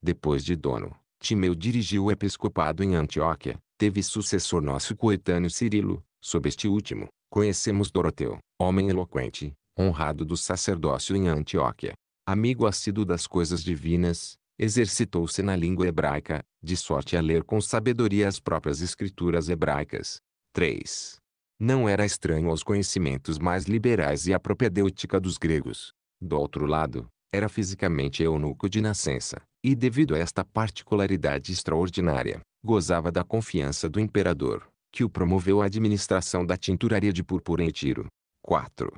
depois de Dono, Timeu dirigiu o episcopado em Antioquia, teve sucessor nosso coetâneo Cirilo. Sob este último, conhecemos Doroteu, homem eloquente, honrado do sacerdócio em Antioquia. Amigo assíduo das coisas divinas, exercitou-se na língua hebraica, de sorte a ler com sabedoria as próprias escrituras hebraicas. 3. Não era estranho aos conhecimentos mais liberais e à propedêutica dos gregos. Do outro lado, era fisicamente eunuco de nascença, e devido a esta particularidade extraordinária, gozava da confiança do imperador, que o promoveu à administração da tinturaria de púrpura em Tiro. 4.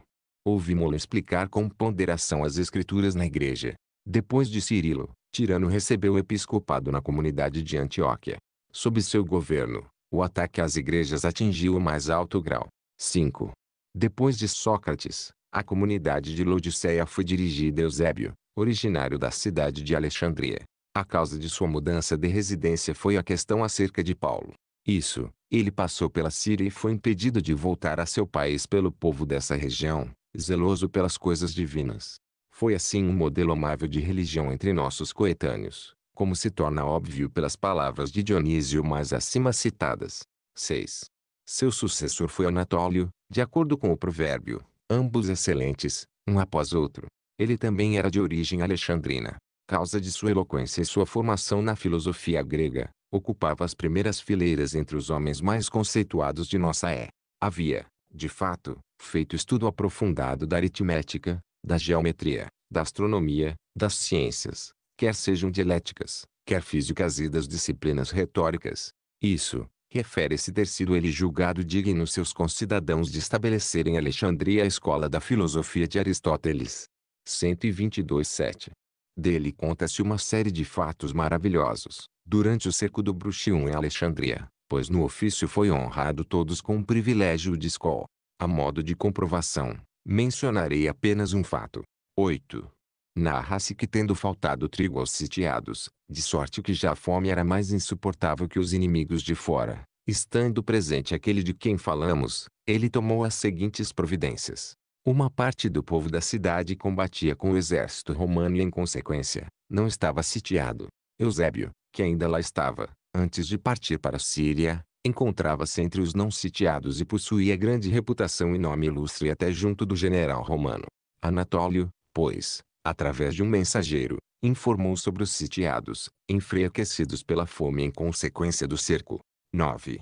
Ouvimos-lo explicar com ponderação as escrituras na igreja. Depois de Cirilo, Tirano recebeu o episcopado na comunidade de Antioquia. Sob seu governo, o ataque às igrejas atingiu o mais alto grau. 5. Depois de Sócrates, a comunidade de Laodiceia foi dirigida a Eusébio, originário da cidade de Alexandria. A causa de sua mudança de residência foi a questão acerca de Paulo. Isso, ele passou pela Síria e foi impedido de voltar a seu país pelo povo dessa região, zeloso pelas coisas divinas. Foi assim um modelo amável de religião entre nossos coetâneos, como se torna óbvio pelas palavras de Dionísio mais acima citadas. 6. Seu sucessor foi Anatólio, de acordo com o provérbio, ambos excelentes, um após outro. Ele também era de origem alexandrina. Causa de sua eloquência e sua formação na filosofia grega, ocupava as primeiras fileiras entre os homens mais conceituados de nossa era. Havia, de fato, feito estudo aprofundado da aritmética, da geometria, da astronomia, das ciências, quer sejam dialéticas, quer físicas e das disciplinas retóricas. Isso, refere-se ter sido ele julgado digno seus concidadãos de estabelecer em Alexandria a escola da filosofia de Aristóteles. 122:7. Dele conta-se uma série de fatos maravilhosos, durante o cerco do Bruxium em Alexandria, pois no ofício foi honrado todos com o privilégio de escol. A modo de comprovação, mencionarei apenas um fato. 8. Narra-se que tendo faltado trigo aos sitiados, de sorte que já a fome era mais insuportável que os inimigos de fora, Estando presente aquele de quem falamos, ele tomou as seguintes providências. Uma parte do povo da cidade combatia com o exército romano e em consequência, não estava sitiado. Eusébio, que ainda lá estava, antes de partir para a Síria, encontrava-se entre os não sitiados e possuía grande reputação e nome ilustre até junto do general romano. Anatólio, pois, através de um mensageiro, informou sobre os sitiados, enfraquecidos pela fome em consequência do cerco. 9.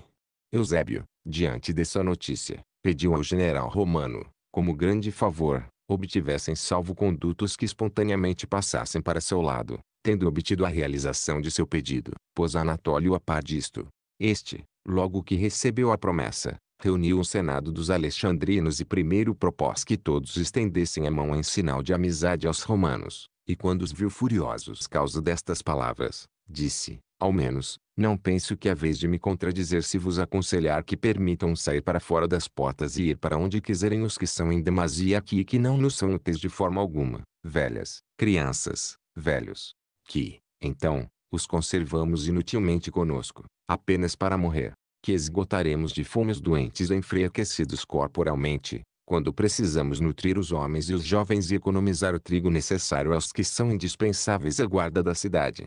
Eusébio, diante dessa notícia, pediu ao general romano, como grande favor, obtivessem salvo-condutos que espontaneamente passassem para seu lado, tendo obtido a realização de seu pedido, pôs Anatólio a par disto. Este, logo que recebeu a promessa, reuniu o senado dos alexandrinos e primeiro propôs que todos estendessem a mão em sinal de amizade aos romanos, e quando os viu furiosos causa destas palavras, disse, ao menos, não penso que é vez de me contradizer se vos aconselhar que permitam sair para fora das portas e ir para onde quiserem os que são em demasia aqui e que não nos são úteis de forma alguma, velhas, crianças, velhos, que, então, os conservamos inutilmente conosco, apenas para morrer, que esgotaremos de fome os doentes enfraquecidos corporalmente, quando precisamos nutrir os homens e os jovens e economizar o trigo necessário aos que são indispensáveis à guarda da cidade.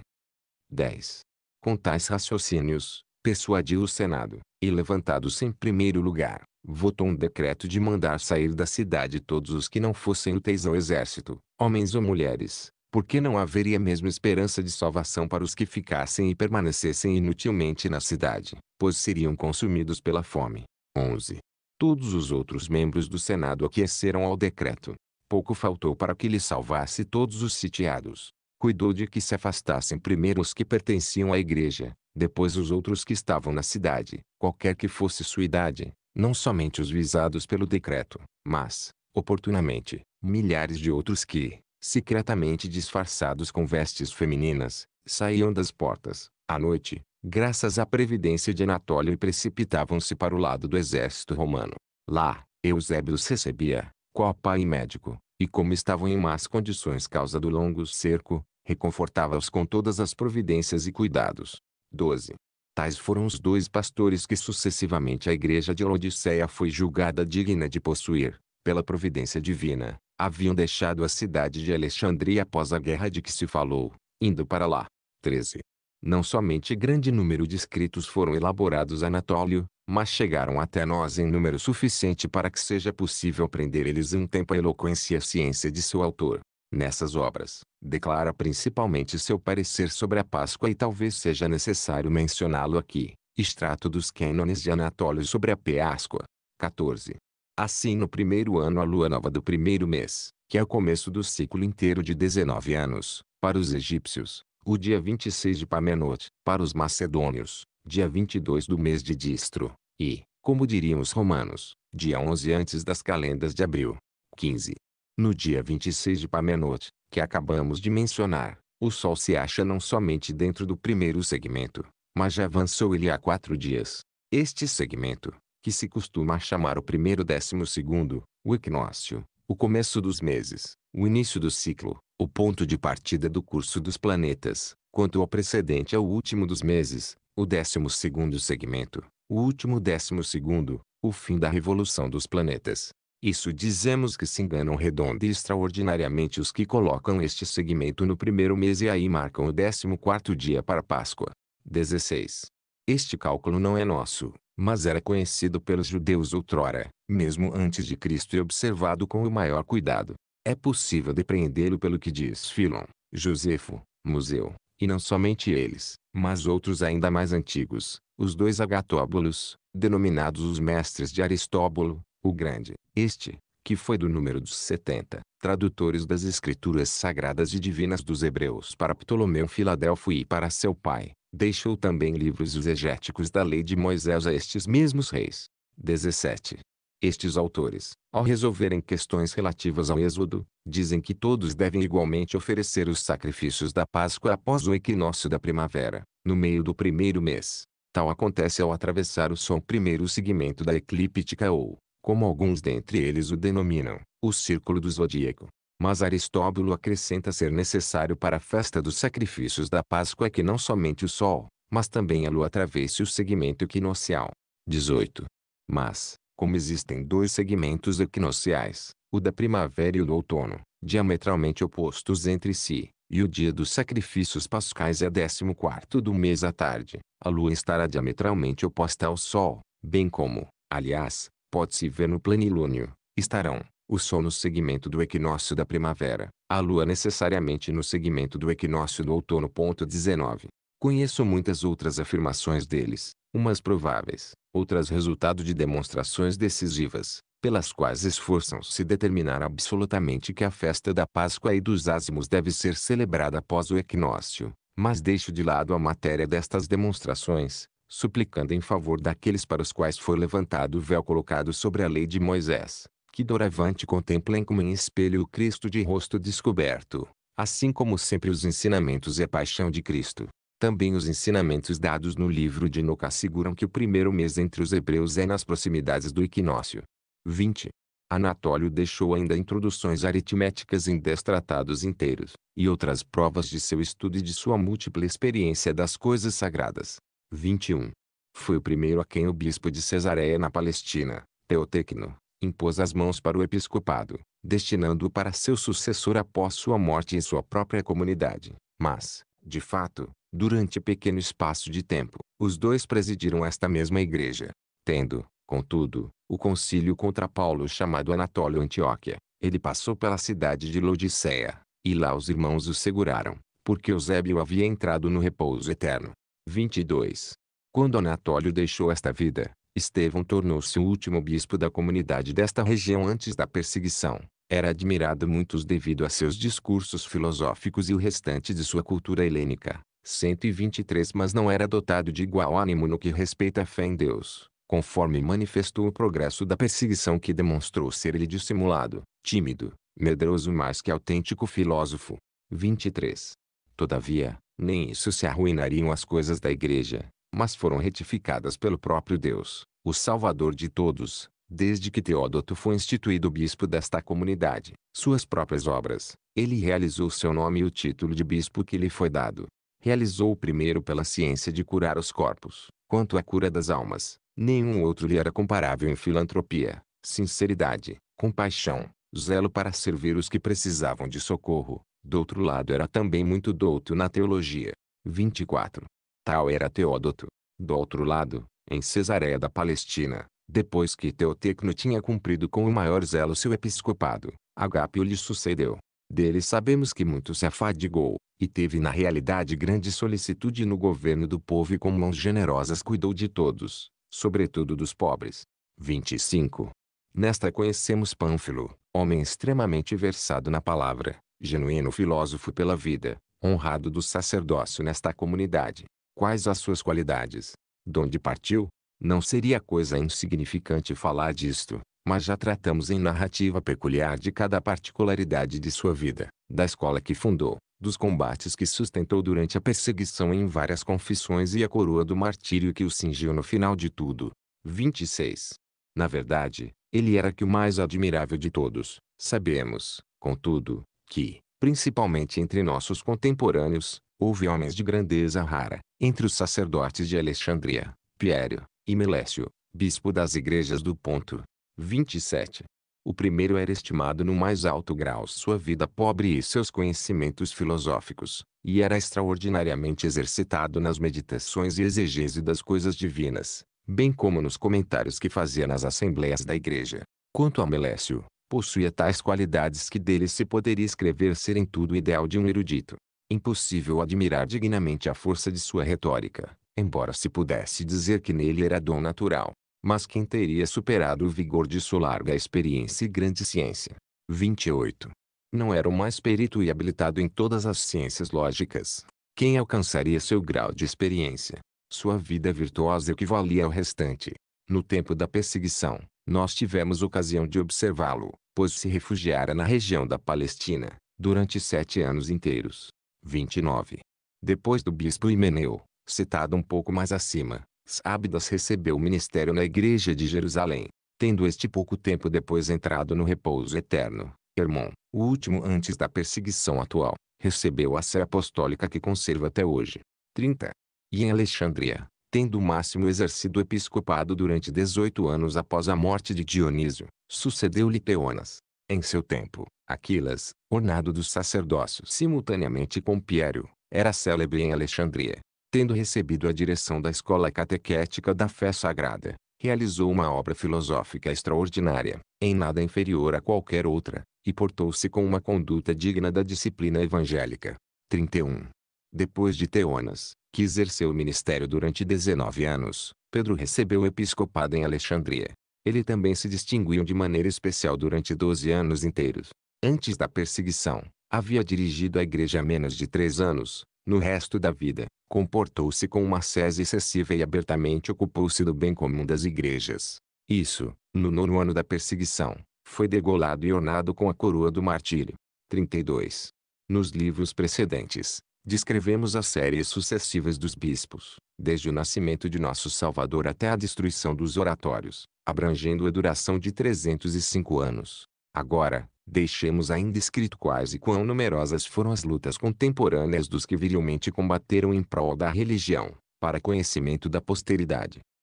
10. Com tais raciocínios, persuadiu o Senado, e levantado-se em primeiro lugar, votou um decreto de mandar sair da cidade todos os que não fossem úteis ao exército, homens ou mulheres, porque não haveria mesmo esperança de salvação para os que ficassem e permanecessem inutilmente na cidade, pois seriam consumidos pela fome. 11. Todos os outros membros do Senado aqueceram ao decreto. Pouco faltou para que lhe salvasse todos os sitiados. Cuidou de que se afastassem primeiro os que pertenciam à igreja, depois os outros que estavam na cidade, qualquer que fosse sua idade, não somente os visados pelo decreto, mas, oportunamente, milhares de outros que, secretamente disfarçados com vestes femininas, saíam das portas, à noite, graças à previdência de Anatólio e precipitavam-se para o lado do exército romano. Lá, Eusébio os recebia, qual pai e médico, e como estavam em más condições causa do longo cerco, reconfortava-os com todas as providências e cuidados. 12. Tais foram os 2 pastores que sucessivamente a igreja de Laodiceia foi julgada digna de possuir, pela providência divina, haviam deixado a cidade de Alexandria após a guerra de que se falou, indo para lá. 13. Não somente grande número de escritos foram elaborados a Anatólio, mas chegaram até nós em número suficiente para que seja possível aprender eles em um tempo a eloquência e a ciência de seu autor. Nessas obras, declara principalmente seu parecer sobre a Páscoa e talvez seja necessário mencioná-lo aqui, extrato dos cânones de Anatólio sobre a Páscoa. 14. Assim no primeiro ano a lua nova do primeiro mês, que é o começo do ciclo inteiro de 19 anos, para os egípcios, o dia 26 de Pamenote, para os macedônios, dia 22 do mês de Distro, e, como diriam os romanos, dia 11 antes das calendas de abril. 15. No dia 26 de Pamenote, que acabamos de mencionar, o Sol se acha não somente dentro do primeiro segmento, mas já avançou ele há 4 dias. Este segmento, que se costuma chamar o primeiro 12º, o equinócio, o começo dos meses, o início do ciclo, o ponto de partida do curso dos planetas, quanto ao precedente ao último dos meses, o 12º segmento, o último 12º, o fim da revolução dos planetas. Isso dizemos que se enganam redonda e extraordinariamente os que colocam este segmento no primeiro mês e aí marcam o 14º dia para Páscoa. 16. Este cálculo não é nosso, mas era conhecido pelos judeus outrora, mesmo antes de Cristo e observado com o maior cuidado. É possível depreendê-lo pelo que diz Filon, Josefo, Museu, e não somente eles, mas outros ainda mais antigos, os 2 agatóbulos, denominados os mestres de Aristóbulo, o Grande. Este, que foi do número dos 70, tradutores das escrituras sagradas e divinas dos hebreus para Ptolomeu Filadelfo e para seu pai, deixou também livros exegéticos da lei de Moisés a estes mesmos reis. 17. Estes autores, ao resolverem questões relativas ao Êxodo, dizem que todos devem igualmente oferecer os sacrifícios da Páscoa após o equinócio da primavera, no meio do primeiro mês. Tal acontece ao atravessar o Sol primeiro segmento da eclíptica ou, como alguns dentre eles o denominam, o círculo do zodíaco. Mas Aristóbulo acrescenta ser necessário para a festa dos sacrifícios da Páscoa que não somente o Sol, mas também a lua travesse o segmento equinocial. 18. Mas, como existem dois segmentos equinociais, o da primavera e o do outono, diametralmente opostos entre si, e o dia dos sacrifícios pascais é 14º do mês à tarde, a lua estará diametralmente oposta ao sol, bem como, aliás, pode-se ver no plenilúnio, estarão o sol no segmento do equinócio da primavera, a lua necessariamente no segmento do equinócio do outono. 19. Conheço muitas outras afirmações deles, umas prováveis, outras resultado de demonstrações decisivas, pelas quais esforçam-se determinar absolutamente que a festa da Páscoa e dos ázimos deve ser celebrada após o equinócio, mas deixo de lado a matéria destas demonstrações, suplicando em favor daqueles para os quais foi levantado o véu colocado sobre a lei de Moisés, que doravante contemplem como em espelho o Cristo de rosto descoberto, assim como sempre os ensinamentos e a paixão de Cristo. Também os ensinamentos dados no livro de Enoque asseguram que o primeiro mês entre os hebreus é nas proximidades do equinócio. 20. Anatólio deixou ainda introduções aritméticas em 10 tratados inteiros, e outras provas de seu estudo e de sua múltipla experiência das coisas sagradas. 21. Foi o primeiro a quem o bispo de Cesareia na Palestina, Teotecno, impôs as mãos para o episcopado, destinando-o para seu sucessor após sua morte em sua própria comunidade. Mas, de fato, durante pequeno espaço de tempo, os dois presidiram esta mesma igreja. Tendo, contudo, o concílio contra Paulo chamado Anatólio Antioquia, ele passou pela cidade de Laodiceia, e lá os irmãos o seguraram, porque Eusébio havia entrado no repouso eterno. 22. Quando Anatólio deixou esta vida, Estevão tornou-se o último bispo da comunidade desta região antes da perseguição. Era admirado muitos devido a seus discursos filosóficos e o restante de sua cultura helênica. 123. Mas não era dotado de igual ânimo no que respeita à fé em Deus, conforme manifestou o progresso da perseguição que demonstrou ser ele dissimulado, tímido, medroso mais que autêntico filósofo. 23. Todavia, nem isso se arruinariam as coisas da igreja, mas foram retificadas pelo próprio Deus, o Salvador de todos, desde que Teódoto foi instituído bispo desta comunidade. Suas próprias obras, ele realizou seu nome e o título de bispo que lhe foi dado. Realizou-o primeiro pela ciência de curar os corpos. Quanto à cura das almas, nenhum outro lhe era comparável em filantropia, sinceridade, compaixão, zelo para servir os que precisavam de socorro. Do outro lado era também muito douto na teologia. 24. Tal era Teódoto. Do outro lado, em Cesareia da Palestina, depois que Teotecno tinha cumprido com o maior zelo seu episcopado, Agapio lhe sucedeu. Dele sabemos que muito se afadigou, e teve na realidade grande solicitude no governo do povo e com mãos generosas cuidou de todos, sobretudo dos pobres. 25. Nesta conhecemos Pânfilo, homem extremamente versado na palavra, genuíno filósofo pela vida, honrado do sacerdócio nesta comunidade. Quais as suas qualidades? Donde partiu? Não seria coisa insignificante falar disto, mas já tratamos em narrativa peculiar de cada particularidade de sua vida, da escola que fundou, dos combates que sustentou durante a perseguição em várias confissões e a coroa do martírio que o cingiu no final de tudo. 26. Na verdade, ele era que o mais admirável de todos. Sabemos, contudo, que, principalmente entre nossos contemporâneos, houve homens de grandeza rara, entre os sacerdotes de Alexandria, Piério e Melécio, bispo das igrejas do Ponto. 27. O primeiro era estimado no mais alto grau sua vida pobre e seus conhecimentos filosóficos, e era extraordinariamente exercitado nas meditações e exegese das coisas divinas, bem como nos comentários que fazia nas assembleias da igreja. Quanto a Melécio, possuía tais qualidades que dele se poderia escrever ser em tudo o ideal de um erudito. Impossível admirar dignamente a força de sua retórica, embora se pudesse dizer que nele era dom natural. Mas quem teria superado o vigor de sua larga experiência e grande ciência? 28. Não era o mais perito e habilitado em todas as ciências lógicas. Quem alcançaria seu grau de experiência? Sua vida virtuosa equivalia ao restante. No tempo da perseguição, nós tivemos ocasião de observá-lo, pois se refugiara na região da Palestina, durante 7 anos inteiros. 29. Depois do bispo Himeneu, citado um pouco mais acima, Sábidas recebeu o ministério na igreja de Jerusalém, tendo este pouco tempo depois entrado no repouso eterno. Hermon, o último antes da perseguição atual, recebeu a sé apostólica que conserva até hoje. 30. e em Alexandria, tendo o máximo exercido o episcopado durante 18 anos após a morte de Dionísio, sucedeu-lhe Teonas. Em seu tempo, Aquilas, ornado do sacerdócio simultaneamente com Piério, era célebre em Alexandria. Tendo recebido a direção da escola catequética da fé sagrada, realizou uma obra filosófica extraordinária, em nada inferior a qualquer outra, e portou-se com uma conduta digna da disciplina evangélica. 31. Depois de Teonas, que exerceu o ministério durante 19 anos, Pedro recebeu o episcopado em Alexandria. Ele também se distinguiu de maneira especial durante 12 anos inteiros. Antes da perseguição, havia dirigido a igreja há menos de 3 anos. No resto da vida, comportou-se com uma ascese excessiva e abertamente ocupou-se do bem comum das igrejas. Isso, no 9º ano da perseguição, foi degolado e ornado com a coroa do martírio. 32. Nos livros precedentes, descrevemos as séries sucessivas dos bispos, desde o nascimento de nosso Salvador até a destruição dos oratórios, abrangendo a duração de 305 anos. Agora, deixemos ainda escrito quais e quão numerosas foram as lutas contemporâneas dos que virilmente combateram em prol da religião, para conhecimento da posteridade.